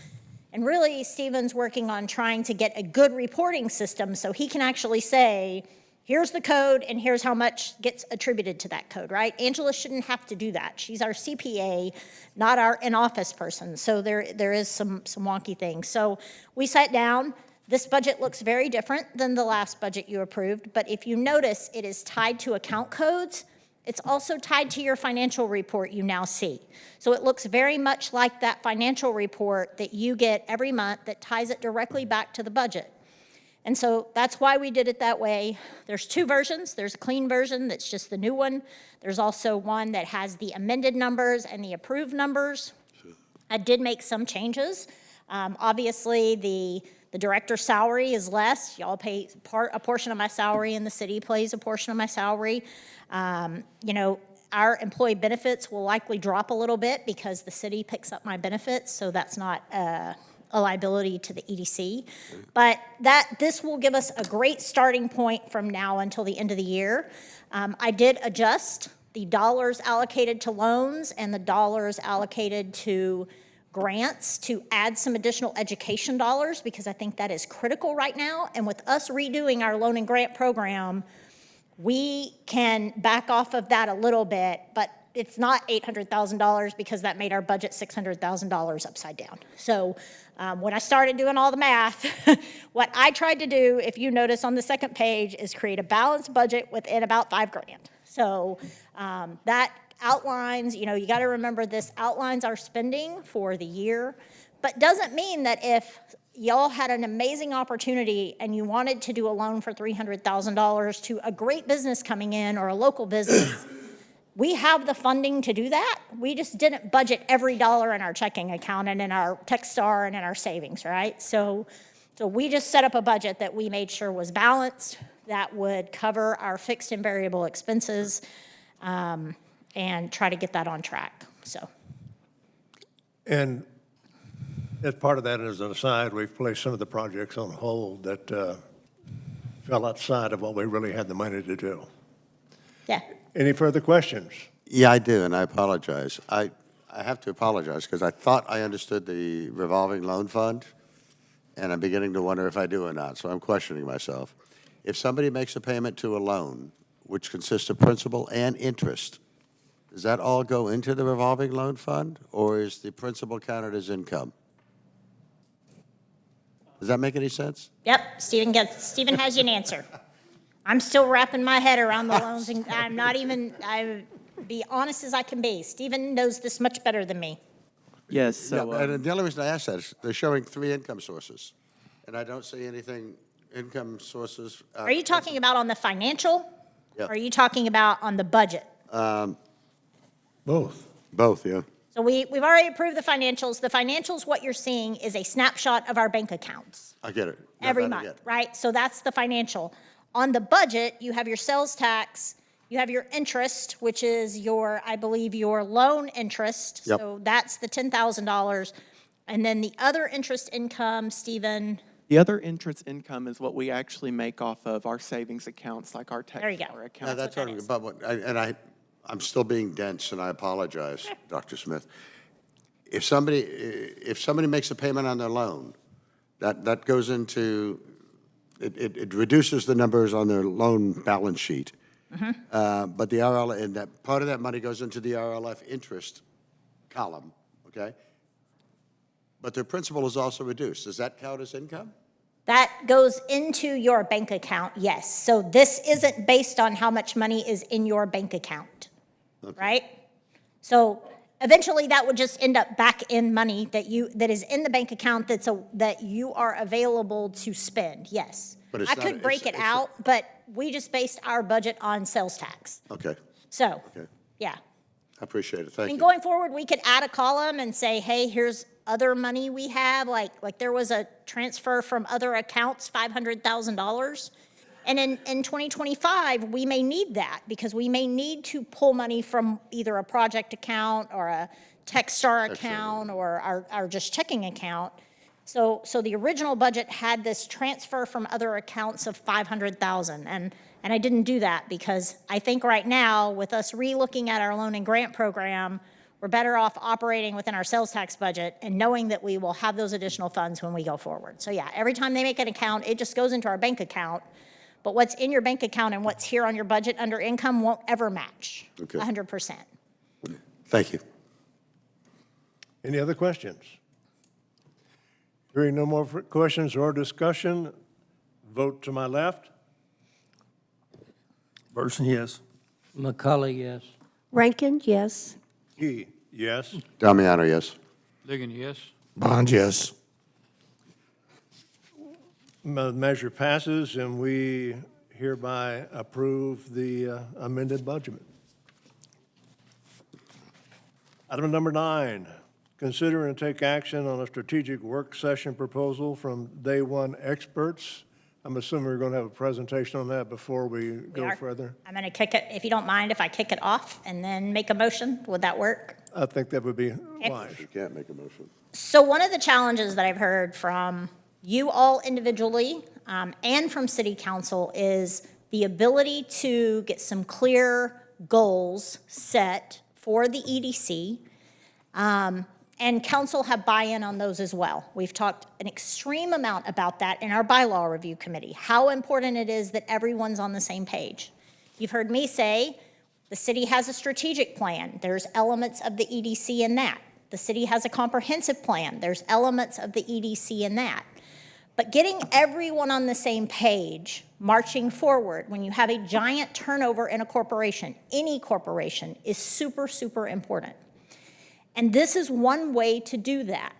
And really, Stephen's working on trying to get a good reporting system so he can actually say, here's the code and here's how much gets attributed to that code, right? Angela shouldn't have to do that. She's our CPA, not our in-office person. So there is some wonky things. So we sat down. This budget looks very different than the last budget you approved, but if you notice, it is tied to account codes. It's also tied to your financial report you now see. So it looks very much like that financial report that you get every month that ties it directly back to the budget. And so that's why we did it that way. There's two versions. There's a clean version that's just the new one. There's also one that has the amended numbers and the approved numbers. I did make some changes. Obviously, the director's salary is less. Y'all pay a portion of my salary and the city pays a portion of my salary. Our employee benefits will likely drop a little bit because the city picks up my benefits, so that's not a liability to the EDC. But this will give us a great starting point from now until the end of the year. I did adjust the dollars allocated to loans and the dollars allocated to grants to add some additional education dollars because I think that is critical right now. And with us redoing our loan and grant program, we can back off of that a little bit, but it's not $800,000 because that made our budget $600,000 upside down. So when I started doing all the math, what I tried to do, if you notice on the second page, is create a balanced budget within about $5,000. So that outlines, you got to remember this outlines our spending for the year, but doesn't mean that if y'all had an amazing opportunity and you wanted to do a loan for $300,000 to a great business coming in or a local business, we have the funding to do that. We just didn't budget every dollar in our checking account and in our Techstar and in our savings, right? So we just set up a budget that we made sure was balanced, that would cover our fixed and variable expenses, and try to get that on track, so. And as part of that, as an aside, we've placed some of the projects on hold that fell outside of what we really had the money to do. Yeah. Any further questions? Yeah, I do, and I apologize. I have to apologize because I thought I understood the revolving loan fund, and I'm beginning to wonder if I do or not, so I'm questioning myself. If somebody makes a payment to a loan, which consists of principal and interest, does that all go into the revolving loan fund, or is the principal counted as income? Does that make any sense? Yep, Stephen has you an answer. I'm still wrapping my head around the loans, and I'll be honest as I can be. Stephen knows this much better than me. Yes, so, Yeah, and the only reason I ask that is they're showing 3 income sources, and I don't see anything income sources. Are you talking about on the financial? Yep. Or are you talking about on the budget? Both. Both, yeah. So we've already approved the financials. The financials, what you're seeing is a snapshot of our bank accounts. I get it. No, Every that I month, get. right? So that's the financial. On the budget, you have your sales tax, you have your interest, which is I believe your loan interest. Yep. So that's the $10,000. And then the other interest income, Stephen, the other interest income is what we actually make off of our savings accounts, like our There you go. Techstar No, account. that's what what, that is. but I'm still being dense, and I apologize, Dr. Smith. If somebody makes a payment on their loan, that goes into, it reduces the numbers on their loan balance sheet. But the RLF, and that part of that money goes into the RLF interest column, okay? But their principal is also reduced. Does that count as income? That goes into your bank account, yes. So this isn't based on how much money is in your bank account, right? So eventually that would just end up back in money that is in the bank account that you are available to spend, yes. But it's I not- could break it it's- out, but we just based our budget on sales tax. Okay, So, okay. yeah. I appreciate it. Thank And you. going forward, we could add a column and say, hey, here's other money we have, like there was a transfer from other accounts, $500,000. And in 2025, we may need that because we may need to pull money from either a project account or a Techstar account or our just checking account. So the original budget had this transfer from other accounts of 500,000, and I didn't do that because I think right now, with us re-looking at our loan and grant program, we're better off operating within our sales tax budget and knowing that we will have those additional funds when we go forward. So yeah, every time they make an account, it just goes into our bank account, but what's in your bank account and what's here on your budget under income won't ever match, Okay. 100%. Thank you. Any other questions? Hearing no more questions or discussion, vote to my left. Burson, yes. McCullough, yes. Rankin, yes. Key, yes. Damiano, yes. Ligon, yes. Bond, yes. Measure passes, and we hereby approve the amended budget. Item number 9, consider and take action on a strategic work session proposal from Day One experts. I'm assuming we're going to have a presentation on that before we go further. I'm going to kick it, if you don't mind, if I kick it off and then make a motion, would that work? I think that would be wise. You can't make a motion. So one of the challenges that I've heard from you all individually and from city council is the ability to get some clear goals set for the EDC. And council have buy-in on those as well. We've talked an extreme amount about that in our bylaw review committee, how important it is that everyone's on the same page. You've heard me say the city has a strategic plan. There's elements of the EDC in that. The city has a comprehensive plan. There's elements of the EDC in that. But getting everyone on the same page, marching forward, when you have a giant turnover in a corporation, any corporation, is super, super important. And this is one way to do that.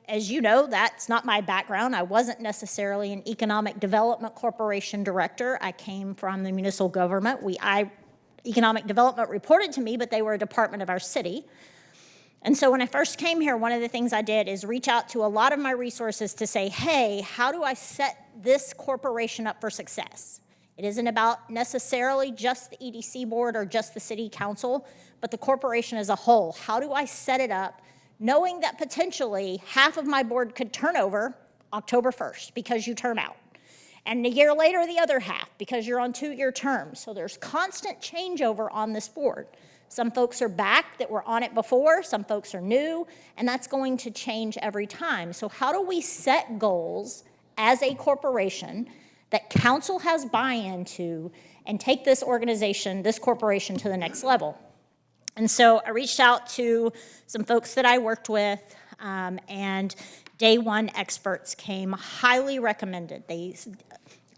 As you know, that's not my background. I wasn't necessarily an economic development corporation director. I came from the municipal government. Economic development reported to me, but they were a department of our city. And so when I first came here, one of the things I did is reach out to a lot of my resources to say, hey, how do I set this corporation up for success? It isn't about necessarily just the EDC board or just the city council, but the corporation as a whole. How do I set it up knowing that potentially half of my board could turn over October 1st because you term out, and a year later the other half because you're on 2-year terms. So there's constant changeover on this board. Some folks are back that were on it before, some folks are new, and that's going to change every time. So how do we set goals as a corporation that council has buy-in to and take this organization, this corporation, to the next level? And so I reached out to some folks that I worked with, and Day One experts came highly recommended.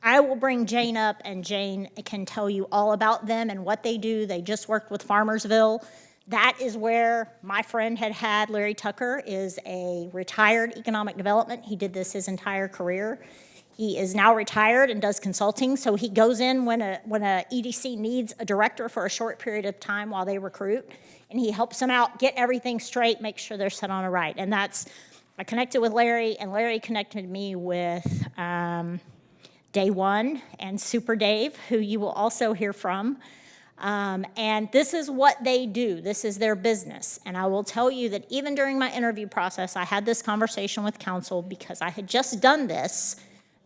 I will bring Jane up, and Jane can tell you all about them and what they do. They just worked with Farmersville. That is where my friend had Larry Tucker, is a retired economic development. He did this his entire career. He is now retired and does consulting, so he goes in when a EDC needs a director for a short period of time while they recruit, and he helps them out, get everything straight, make sure they're set on a right. And I connected with Larry, and Larry connected me with Day One and Super Dave, who you will also hear from. And this is what they do. This is their business. And I will tell you that even during my interview process, I had this conversation with council because I had just done this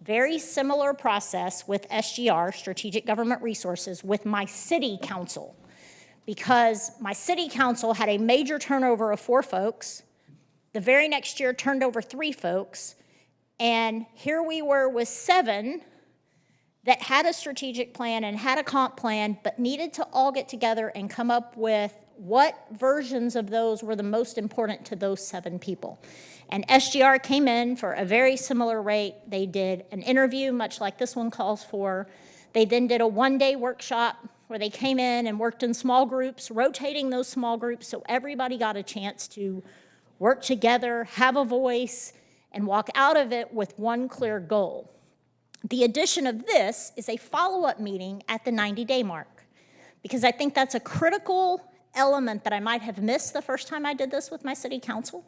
very similar process with SGR, Strategic Government Resources, with my city council, because my city council had a major turnover of 4 folks. The very next year turned over 3 folks, and here we were with 7 that had a strategic plan and had a comp plan, but needed to all get together and come up with what versions of those were the most important to those 7 people. And SGR came in for a very similar rate. They did an interview, much like this one calls for. They then did a 1-day workshop where they came in and worked in small groups, rotating those small groups so everybody got a chance to work together, have a voice, and walk out of it with one clear goal. The addition of this is a follow-up meeting at the 90-day mark, because I think that's a critical element that I might have missed the first time I did this with my city council.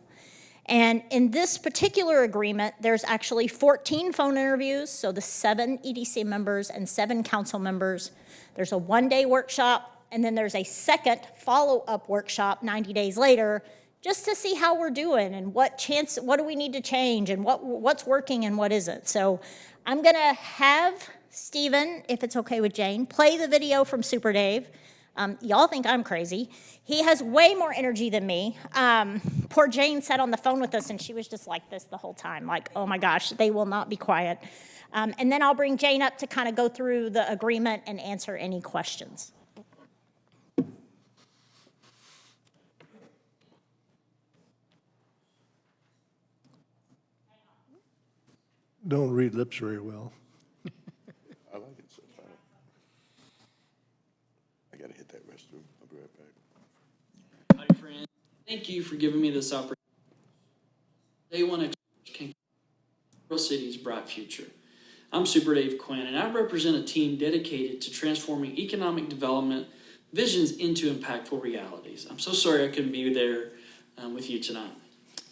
And in this particular agreement, there's actually 14 phone interviews, so the 7 EDC members and 7 council members. There's a 1-day workshop, and then there's a second follow-up workshop 90 days later, just to see how we're doing and what do we need to change and what's working and what isn't. So I'm gonna have Stephen, if it's okay with Jane, play the video from Super Dave. Y'all think I'm crazy. He has way more energy than me. Poor Jane sat on the phone with us and she was just like this the whole time, like, oh my gosh, they will not be quiet. And then I'll bring Jane up to kind of go through the agreement and answer any questions. Don't read lips very well. I like it so far. I gotta hit that restroom. I'll be right back. Hi, friend. Thank you for giving me this opportunity. Day One Experts can Grove City's bright future. I'm Super Dave Quinn, and I represent a team dedicated to transforming economic development visions into impactful realities. I'm so sorry I couldn't be there with you tonight.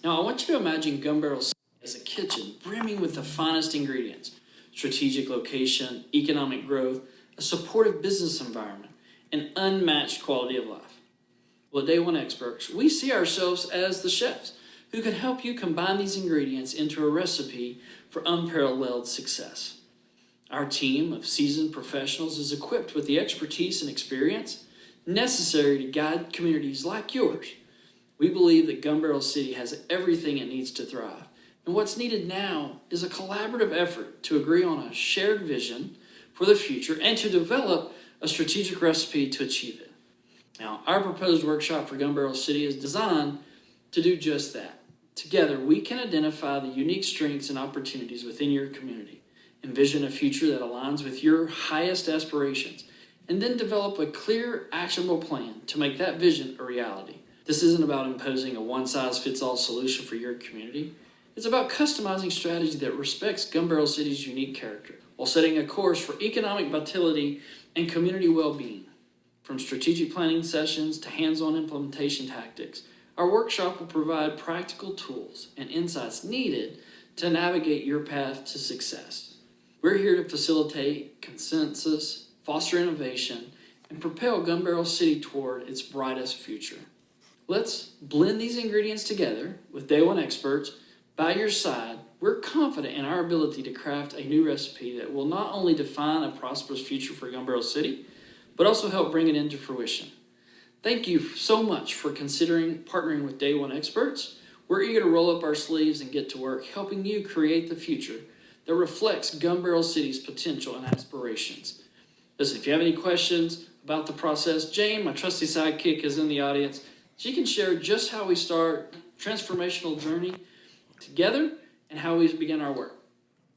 Now, I want you to imagine Gun Barrel City as a kitchen brimming with the finest ingredients: strategic location, economic growth, a supportive business environment, and unmatched quality of life. Well, at Day One Experts, we see ourselves as the chefs who can help you combine these ingredients into a recipe for unparalleled success. Our team of seasoned professionals is equipped with the expertise and experience necessary to guide communities like yours. We believe that Gun Barrel City has everything it needs to thrive, and what's needed now is a collaborative effort to agree on a shared vision for the future and to develop a strategic recipe to achieve it. Now, our proposed workshop for Gun Barrel City is designed to do just that. Together, we can identify the unique strengths and opportunities within your community, envision a future that aligns with your highest aspirations, and then develop a clear, actionable plan to make that vision a reality. This isn't about imposing a one-size-fits-all solution for your community. It's about customizing strategy that respects Gun Barrel City's unique character, while setting a course for economic vitality and community well-being. From strategic planning sessions to hands-on implementation tactics, our workshop will provide practical tools and insights needed to navigate your path to success. We're here to facilitate consensus, foster innovation, and propel Gun Barrel City toward its brightest future. Let's blend these ingredients together with Day One Experts. By your side, we're confident in our ability to craft a new recipe that will not only define a prosperous future for Gun Barrel City, but also help bring it into fruition. Thank you so much for considering partnering with Day One Experts. We're eager to roll up our sleeves and get to work helping you create the future that reflects Gun Barrel City's potential and aspirations. Listen, if you have any questions about the process, Jane, my trusty sidekick, is in the audience. She can share just how we start a transformational journey together and how we begin our work.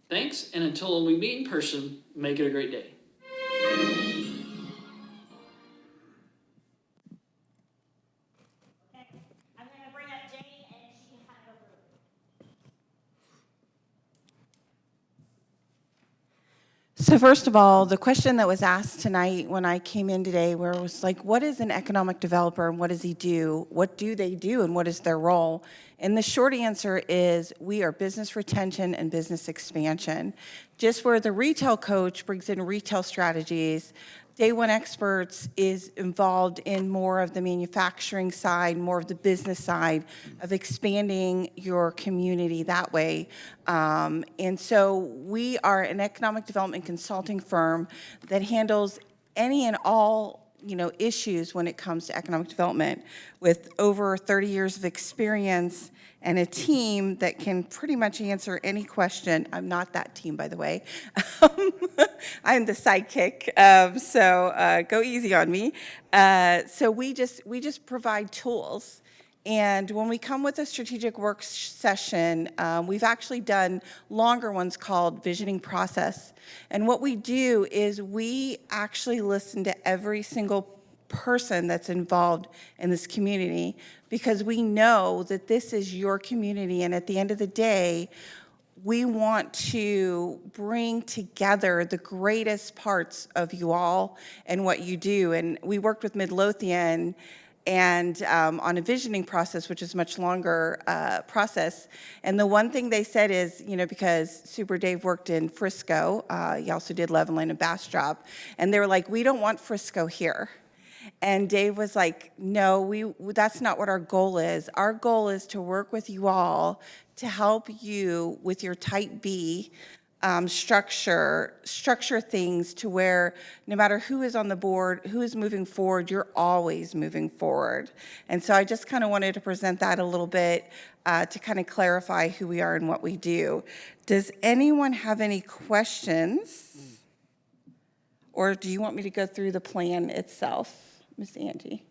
Thanks, and until we meet in person, make it a great day. So first of all, the question that was asked tonight when I came in today, where it was like, what is an economic developer and what does he do? What do they do and what is their role? And the short answer is we are business retention and business expansion. Just where the retail coach brings in retail strategies, Day One Experts is involved in more of the manufacturing side, more of the business side of expanding your community that way. And so we are an economic development consulting firm that handles any and all issues when it comes to economic development, with over 30 years of experience and a team that can pretty much answer any question. I'm not that team, by the way. I'm the sidekick, so go easy on me. So we just provide tools. And when we come with a strategic work session, we've actually done longer ones called visioning process. And what we do is we actually listen to every single person that's involved in this community, because we know that this is your community, and at the end of the day, we want to bring together the greatest parts of you all and what you do. And we worked with Midlothian and on a visioning process, which is a much longer process. And the one thing they said is, because Super Dave worked in Frisco, he also did Levelland and Bastrop, and they were like, we don't want Frisco here. And Dave was like, no, that's not what our goal is. Our goal is to work with you all to help you with your type B structure things to where no matter who is on the board, who is moving forward, you're always moving forward. And so I just kind of wanted to present that a little bit to kind of clarify who we are and what we do. Does anyone have any questions? Or do you want me to go through the plan itself, Ms. Angie?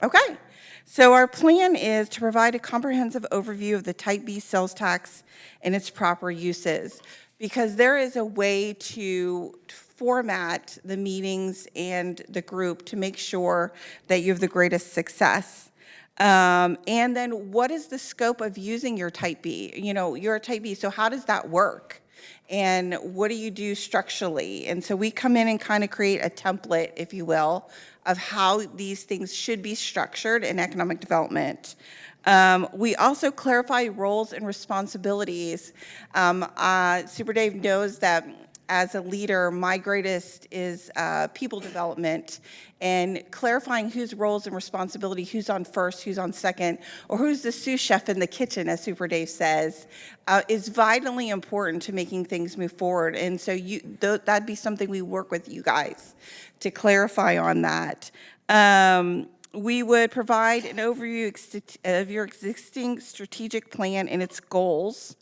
Okay. So our plan is to provide a comprehensive overview of the Type B sales tax and its proper uses, because there is a way to format the meetings and the group to make sure that you have the greatest success. And then what is the scope of using your Type B? You know, you're a Type B, so how does that work? And what do you do structurally? And so we come in and kind of create a template, if you will, of how these things should be structured in economic development. We also clarify roles and responsibilities. Super Dave knows that as a leader, my greatest is people development and clarifying whose roles and responsibility, who's on first, who's on second, or who's the sous chef in the kitchen, as Super Dave says, is vitally important to making things move forward. And so that'd be something we work with you guys to clarify on that. We would provide an overview of your existing strategic plan and its goals,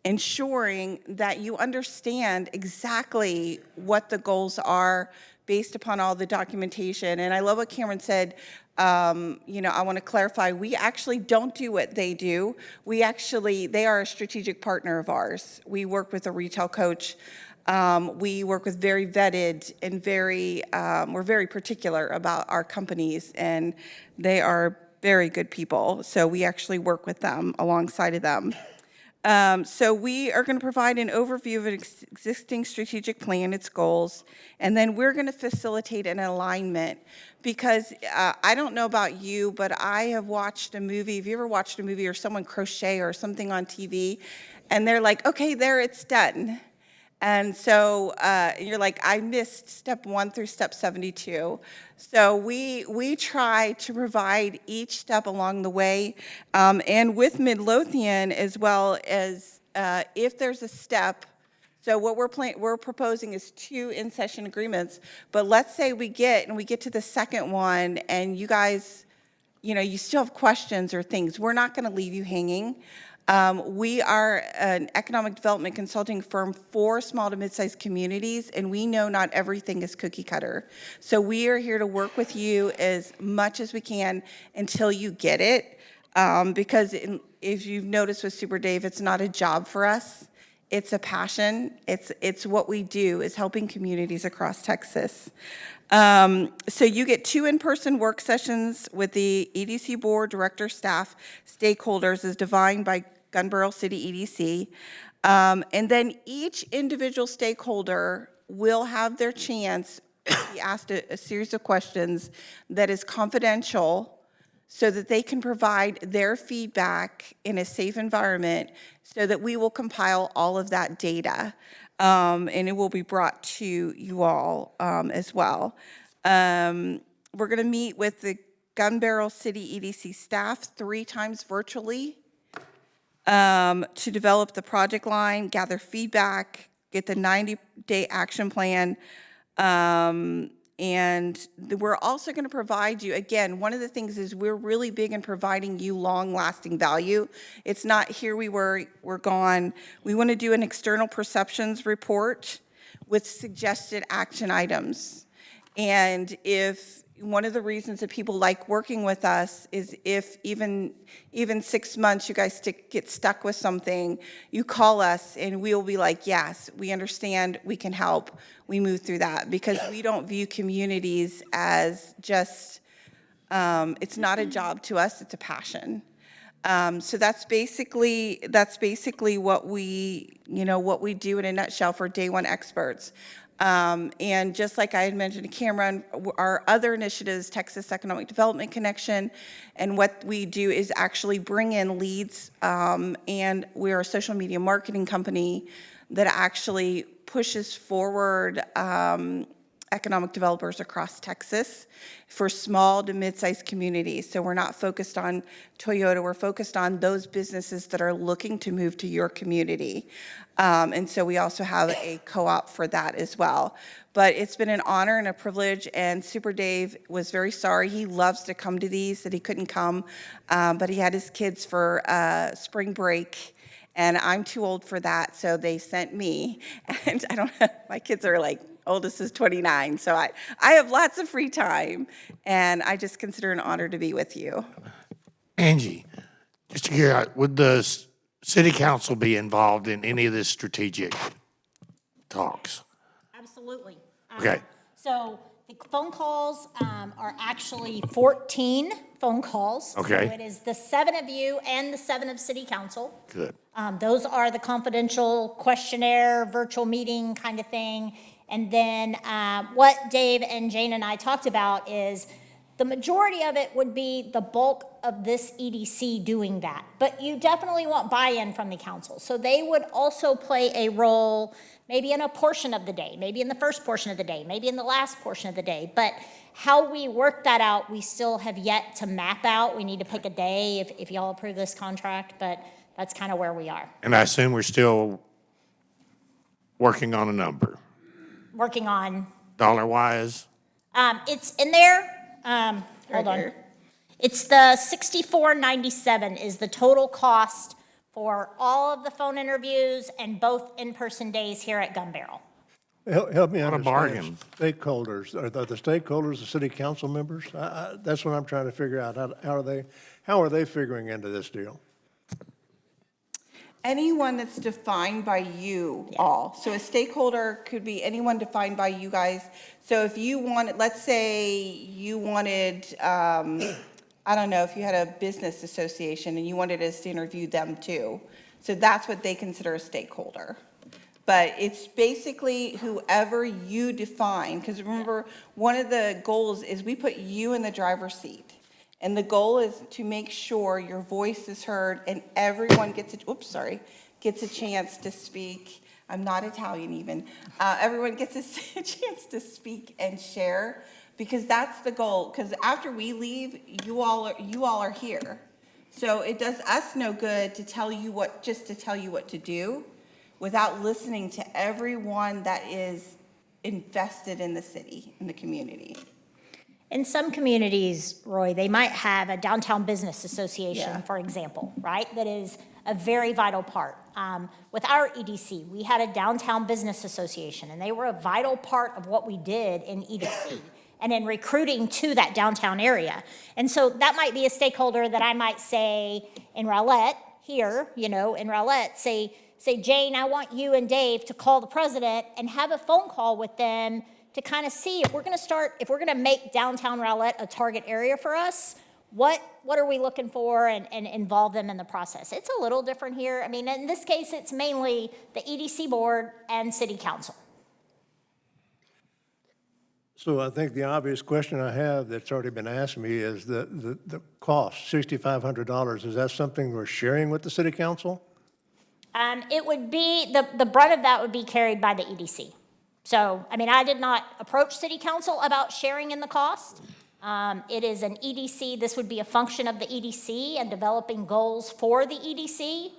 ensuring that you understand exactly what the goals are based upon all the documentation. And I love what Cameron said. You know, I want to clarify, we actually don't do what they do. They are a strategic partner of ours. We work with a retail coach. We work with very vetted and we're very particular about our companies, and they are very good people. So we actually work with them alongside of them. So we are going to provide an overview of an existing strategic plan, its goals, and then we're going to facilitate an alignment, because I don't know about you, but I have watched a movie. Have you ever watched a movie or someone crochet or something on TV, and they're like, okay, there, it's done. And so you're like, I missed step 1 through step 72. So we try to provide each step along the way. And with Midlothian, as well as if there's a step, so what we're proposing is 2 in-session agreements. But let's say we get to the second one and you guys, you know, you still have questions or things. We're not going to leave you hanging. We are an economic development consulting firm for small to mid-sized communities, and we know not everything is cookie cutter. So we are here to work with you as much as we can until you get it, because if you've noticed with Super Dave, it's not a job for us. It's a passion. It's what we do, is helping communities across Texas. So you get 2 in-person work sessions with the EDC board, director, staff, stakeholders as defined by Gun Barrel City EDC. And then each individual stakeholder will have their chance to be asked a series of questions that is confidential, so that they can provide their feedback in a safe environment, so that we will compile all of that data. And it will be brought to you all as well. We're going to meet with the Gun Barrel City EDC staff 3 times virtually to develop the project line, gather feedback, get the 90-day action plan. And we're also going to provide you, again, one of the things is we're really big in providing you long-lasting value. It's not here we were, we're gone. We want to do an external perceptions report with suggested action items. And if one of the reasons that people like working with us is if even 6 months you guys get stuck with something, you call us and we'll be like, yes, we understand, we can help. We move through that, because we don't view communities as just, it's not a job to us, it's a passion. So that's basically what we do in a nutshell for Day One experts. And just like I had mentioned to Cameron, our other initiatives, Texas Economic Development Connection, and what we do is actually bring in leads, and we're a social media marketing company that actually pushes forward economic developers across Texas for small to mid-sized communities. So we're not focused on Toyota, we're focused on those businesses that are looking to move to your community. And so we also have a co-op for that as well. But it's been an honor and a privilege, and Super Dave was very sorry. He loves to come to these, that he couldn't come, but he had his kids for spring break, and I'm too old for that, so they sent me. And I don't my kids are like, oldest is 29, so I have lots of free time, and I just consider it an honor to be with you. Angie, just to hear, would the city council be involved in any of this strategic talks? Absolutely. Okay. So the phone calls are actually 14 phone calls. Okay. So it is the 7 of you and the 7 of city council. Good. Those are the confidential questionnaire, virtual meeting kind of thing. And then what Dave and Jane and I talked about is the majority of it would be the bulk of this EDC doing that. But you definitely want buy-in from the council. So they would also play a role maybe in a portion of the day, maybe in the first portion of the day, maybe in the last portion of the day. But how we work that out, we still have yet to map out. We need to pick a day if y'all approve this contract, but that's kind of where we are. And I assume we're still working on a number, Working on, dollar-wise? it's in there, hold on. here. It's the $64.97 is the total cost for all of the phone interviews and both in-person days here at Gun Barrel. Help me What a understand. bargain. Stakeholders, are the stakeholders the city council members? That's what I'm trying to figure out. How are they figuring into this deal? Anyone that's defined by you all. So a stakeholder could be anyone defined by you guys. So if you wanted, let's say you wanted, I don't know, if you had a business association and you wanted us to interview them too. So that's what they consider a stakeholder. But it's basically whoever you define, because remember, one of the goals is we put you in the driver's seat. And the goal is to make sure your voice is heard and everyone gets a chance to speak. I'm not Italian even. Everyone gets a chance to speak and share, because that's the goal. Because after we leave, you all are here. So it does us no good to tell you what to do without listening to everyone that is invested in the city, in the community. In some communities, Roy, they might have a downtown business association, Yeah. for example, right? That is a very vital part. With our EDC, we had a downtown business association, and they were a vital part of what we did in EDC and in recruiting to that downtown area. And so that might be a stakeholder that I might say in Rowlett here, in Rowlett, say, Jane, I want you and Dave to call the president and have a phone call with them to kind of see if we're going to make downtown Rowlett a target area for us, what are we looking for, and involve them in the process. It's a little different here. I mean, in this case, it's mainly the EDC board and city council. So I think the obvious question I have that's already been asked me is the cost, $6,500. Is that something we're sharing with the city council? It would be, the brunt of that would be carried by the EDC. So, I mean, I did not approach city council about sharing in the cost. It is an EDC, this would be a function of the EDC and developing goals for the EDC.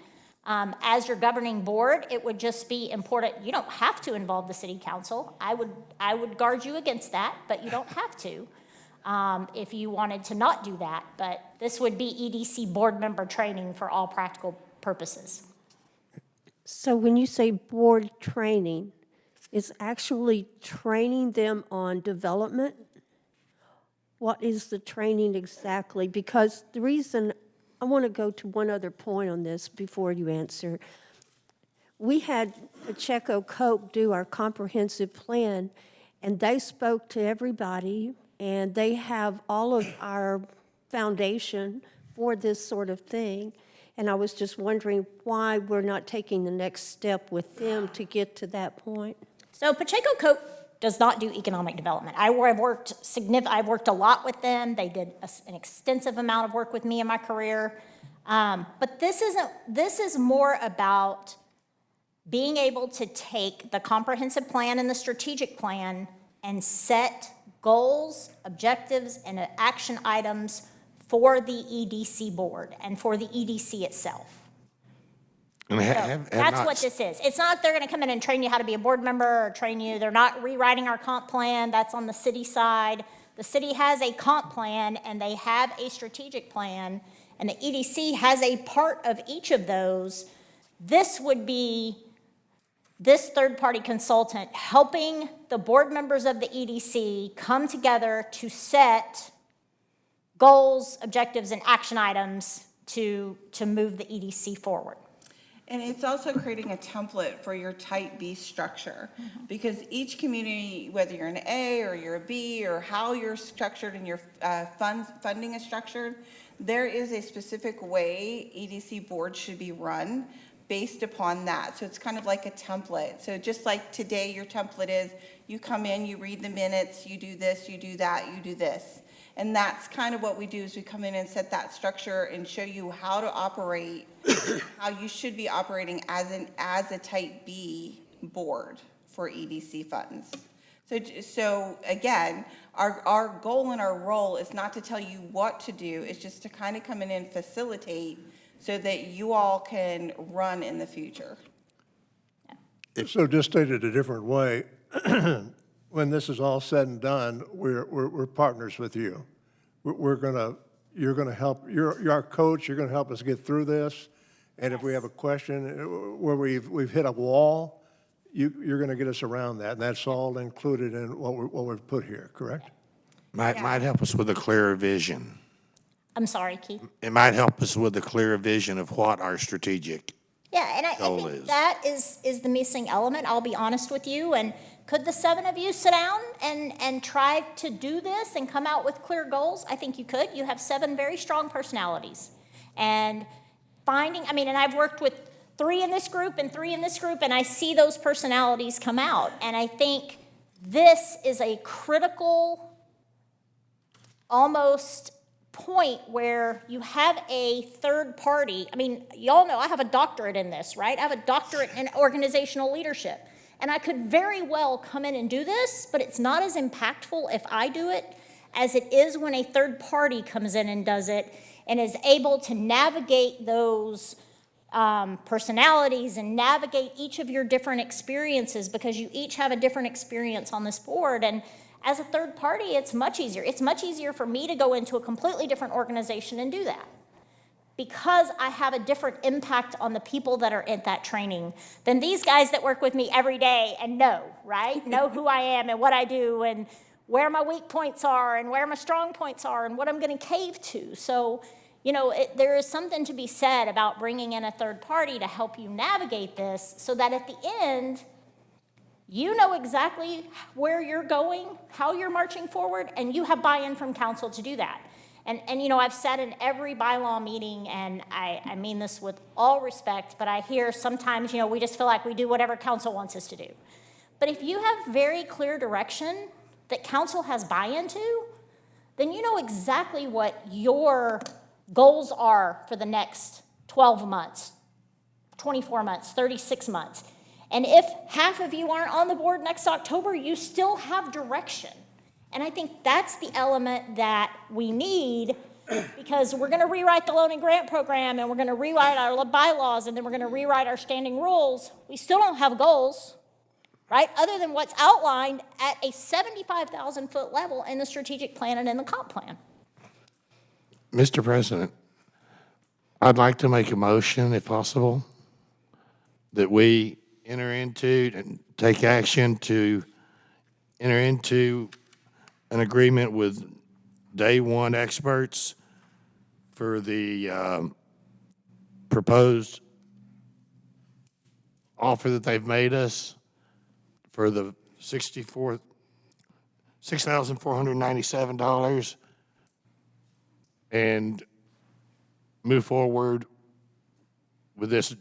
As your governing board, it would just be important, you don't have to involve the city council. I would guard you against that, but you don't have to if you wanted to not do that. But this would be EDC board member training for all practical purposes. So when you say board training, it's actually training them on development? What is the training exactly? Because the reason, I want to go to one other point on this before you answer. We had Pacheco Coke do our comprehensive plan, and they spoke to everybody, and they have all of our foundation for this sort of thing. And I was just wondering why we're not taking the next step with them to get to that point. So Pacheco Coke does not do economic development. I've worked a lot with them. They did an extensive amount of work with me in my career. But this is more about being able to take the comprehensive plan and the strategic plan and set goals, objectives, and action items for the EDC board and for the EDC itself. And That's what this is. It's not they're gonna come in and train you how to be a board member or train you, they're not rewriting our comp plan, that's on the city side. The city has a comp plan and they have a strategic plan, and the EDC has a part of each of those. This would be this third-party consultant helping the board members of the EDC come together to set goals, objectives, and action items to move the EDC forward. And it's also creating a template for your type B structure, because each community, whether you're an A or you're a B or how you're structured and your funding is structured, there is a specific way EDC boards should be run based upon that. So it's kind of like a template. So just like today, your template is you come in, you read the minutes, you do this, you do that, you do this. And that's kind of what we do, is we come in and set that structure and show you how to operate, how you should be operating as a type B board for EDC funds. So again, our goal and our role is not to tell you what to do, it's just to kind of come in and facilitate so that you all can run in the future. So just stated a different way, when this is all said and done, we're partners with you. You're gonna help, you're our coach, you're gonna help us get through this. And if we have a question where we've hit a wall, you're gonna get us around that. And that's all included in what we've put here, correct? Might help us with a clearer vision. I'm sorry, Keith. It might help us with a clearer vision of what our strategic Yeah, and I goal think is. that is the missing element, I'll be honest with you. And could the 7 of you sit down and try to do this and come out with clear goals? I think you could. You have 7 very strong personalities. And and I've worked with 3 in this group and 3 in this group, and I see those personalities come out. And I think this is a critical, almost point where you have a third party. I mean, y'all know I have a doctorate in this, right? I have a doctorate in organizational leadership. And I could very well come in and do this, but it's not as impactful if I do it as it is when a third party comes in and does it and is able to navigate those personalities and navigate each of your different experiences, because you each have a different experience on this board. And as a third party, it's much easier. It's much easier for me to go into a completely different organization and do that, because I have a different impact on the people that are at that training than these guys that work with me every day and right? Know who I am and what I do and where my weak points are and where my strong points are and what I'm going to cave to. So, there is something to be said about bringing in a third party to help you navigate this, so that at the end, you know exactly where you're going, how you're marching forward, and you have buy-in from council to do that. And I've said in every bylaw meeting, and I mean this with all respect, but I hear sometimes, we just feel like we do whatever council wants us to do. But if you have very clear direction that council has buy-in to, then you know exactly what your goals are for the next 12 months, 24 months, 36 months. And if half of you aren't on the board next October, you still have direction. And I think that's the element that we need, because we're going to rewrite the loan and grant program, and we're going to rewrite our bylaws, and then we're going to rewrite our standing rules. We still don't have goals, right? Other than what's outlined at a 75,000-foot level in the strategic plan and in the comp plan. Mr. President, I'd like to make a motion, if possible, that we enter into and take action to enter into an agreement with Day One Experts for the proposed offer that they've made us for the $6,497, and move forward with this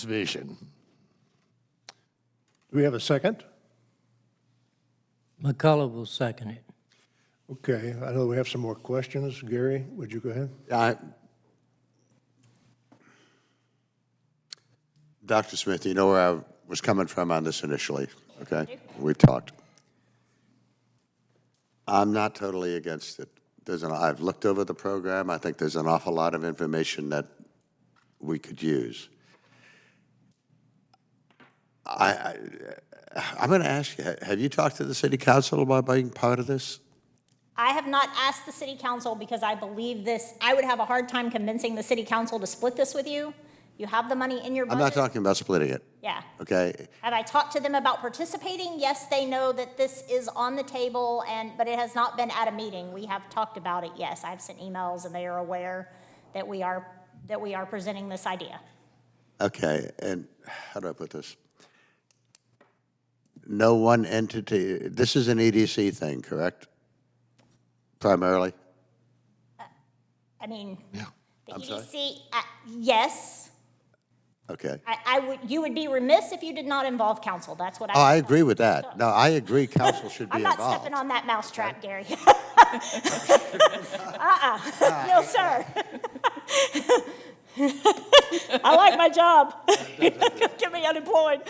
vision. Do we have a second? McCullough will second it. Okay, I know we have some more questions. Gary, would you go ahead? Dr. Smith, you know where I was coming from on this initially, okay? We've talked. I'm not totally against it. I've looked over the program. I think there's an awful lot of information that we could use. I'm going to ask you, have you talked to the city council about being part of this? I have not asked the city council because I believe this, I would have a hard time convincing the city council to split this with you. You have the money in your I'm budget. not talking about splitting it, Yeah. okay? Have I talked to them about participating? Yes, they know that this is on the table, but it has not been at a meeting. We have talked about it, yes. I've sent emails, and they are aware that we are presenting this idea. Okay, and how do I put this? No one entity, this is an EDC thing, correct? Primarily? I mean, Yeah. the I'm sorry? EDC, yes. Okay. You would be remiss if you did not involve council. That's what I. Oh, I agree with that. No, I agree council should be I'm not involved. stepping on that mousetrap, Gary. No, sir. I like my job. Get me unemployed.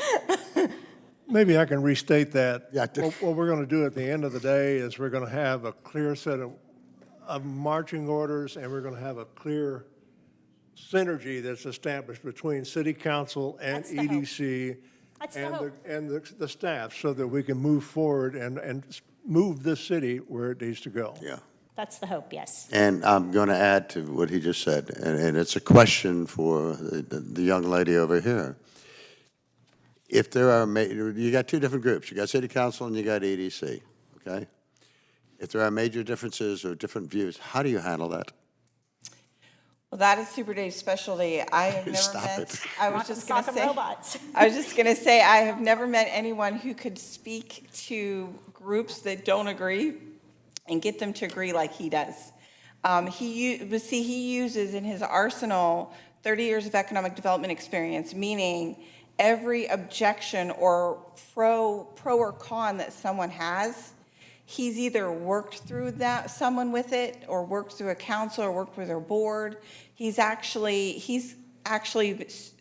Maybe I can restate that. Yeah. What we're going to do at the end of the day is we're going to have a clear set of marching orders, and we're going to have a clear synergy that's established between city council and That's the hope. EDC That's the hope. and the staff, so that we can move forward and move this city where it needs to go. Yeah. That's the hope, yes. And I'm going to add to what he just said, and it's a question for the young lady over here. If there are, you got two different groups. You got city council and you got EDC, okay? If there are major differences or different views, how do you handle that? Well, that is Super Dave's specialty. I have never Stop met, it. I was just going to Sock 'em say, robots. I was just going to say, I have never met anyone who could speak to groups that don't agree and get them to agree like he does. He uses in his arsenal 30 years of economic development experience, meaning every objection or pro or con that someone has, he's either worked through someone with it, or worked through a council, or worked with their board. He's actually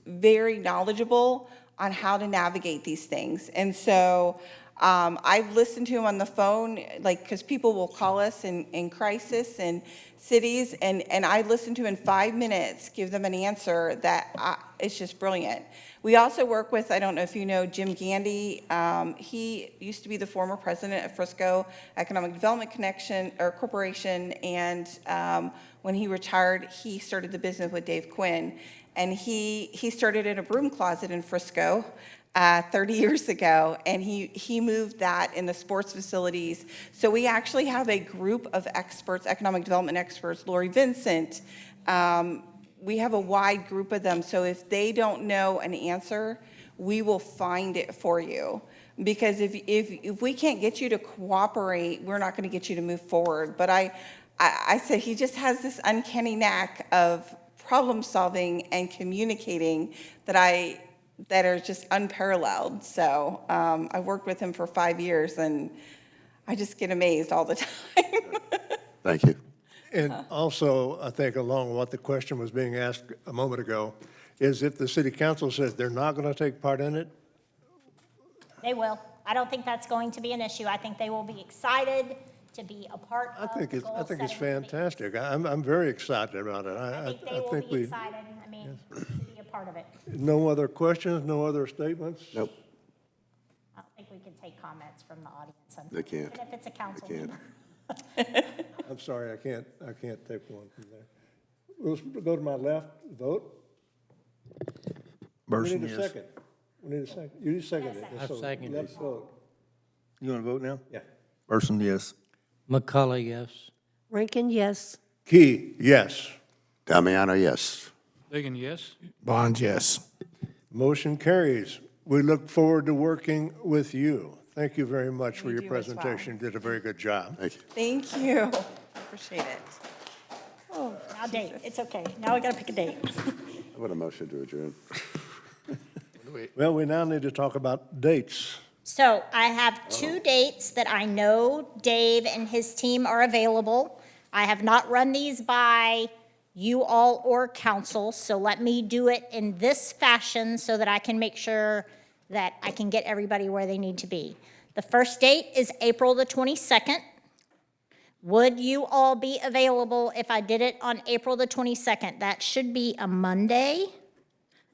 very knowledgeable on how to navigate these things. And so I've listened to him on the phone, because people will call us in crisis and cities, and I listen to him in 5 minutes, give them an answer that it's just brilliant. We also work with, I don't know if you know Jim Gandy. He used to be the former president of Frisco Economic Development Corporation, and when he retired, he started the business with Dave Quinn, and he started in a broom closet in Frisco 30 years ago, and he moved that in the sports facilities. So we actually have a group of experts, economic development experts, Lori Vincent. We have a wide group of them, so if they don't know an answer, we will find it for you. Because if we can't get you to cooperate, we're not going to get you to move forward. But I said he just has this uncanny knack of problem solving and communicating that are just unparalleled. So I worked with him for 5 years, and I just get amazed all the time. Thank you. And also, I think along with what the question was being asked a moment ago, is if the city council says they're not going to take part in it, They will. I don't think that's going to be an issue. I think they will be excited to be a part I of think the it's goal setting. fantastic. I'm very excited about it. I think they will be excited, to be a part of it. No other questions, no other statements? Nope, I don't think we can take comments from the audience. they can't. Even if it's a council They can't. member. I'm sorry, I can't take one from there. We'll go to my left, vote. We Burson, need a yes. second. We need a second. You just seconded it. I so seconded let's vote. You want to vote now? Yeah. Burson, yes. McCullough, yes. Rankin, yes. Key, yes. Damiano, yes. Ligon, yes. Bond, yes. Motion carries. We look forward to working with you. Thank you very much for We your do as well. presentation. You did a very good job. Thank you. Thank you. I appreciate it. Now date, it's okay. Now we gotta pick a date. I want a motion to adjourn. Well, we now need to talk about dates. So I have 2 dates that I know Dave and his team are available. I have not run these by you all or council, so let me do it in this fashion so that I can make sure that I can get everybody where they need to be. The first date is April the 22nd. Would you all be available if I did it on April the 22nd? That should be a Monday.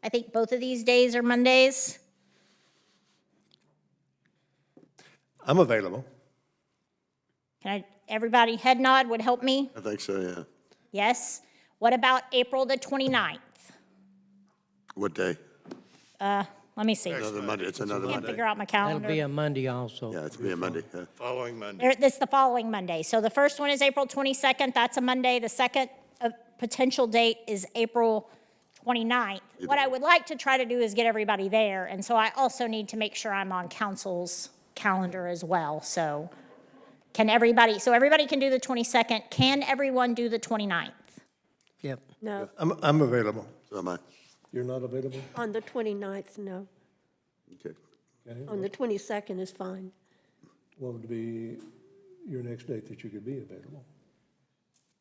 I think both of these days are Mondays. I'm available. Everybody head nod would help me? I think so, yeah. Yes. What about April the 29th? What day? Let me see. Another Monday, it's another Can't Monday. figure out my That'll be calendar. a Monday also. Yeah, it's be a Monday, yeah. Following Monday. It's the following Monday. So the first one is April 22nd. That's a Monday. The second potential date is April 29th. What I would like to try to do is get everybody there. And so I also need to make sure I'm on council's calendar as well. So everybody can do the 22nd. Can everyone do the 29th? Yep. No, I'm available. So am I. You're not available? on the 29th, no. Okay. On the 22nd is fine. What would be your next date that you could be available?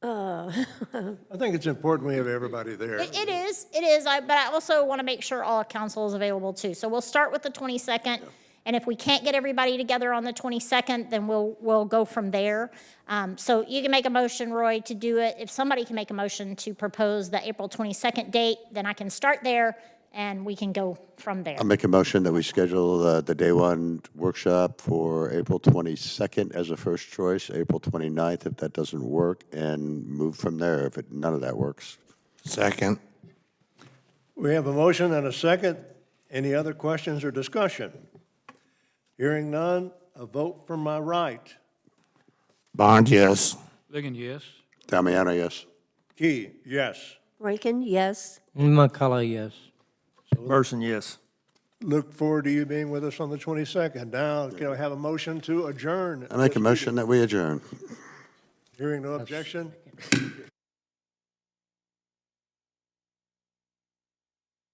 I think it's important we have everybody there. It is, but I also want to make sure all council is available too. So we'll start with the 22nd, and if we can't get everybody together on the 22nd, then we'll go from there. So you can make a motion, Roy, to do it. If somebody can make a motion to propose the April 22nd date, then I can start there, and we can go from there. I'll make a motion that we schedule the day one workshop for April 22nd as a first choice, April 29th if that doesn't work, and move from there if none of that works. Second. We have a motion and a second. Any other questions or discussion? Hearing none, a vote from my right. Bond, yes. Ligon, yes. Damiano, yes. Key, yes. Rankin, yes. McCullough, yes. Burson, yes. Look forward to you being with us on the 22nd. Now, can I have a motion to adjourn? I make a motion that we adjourn. Hearing no objection,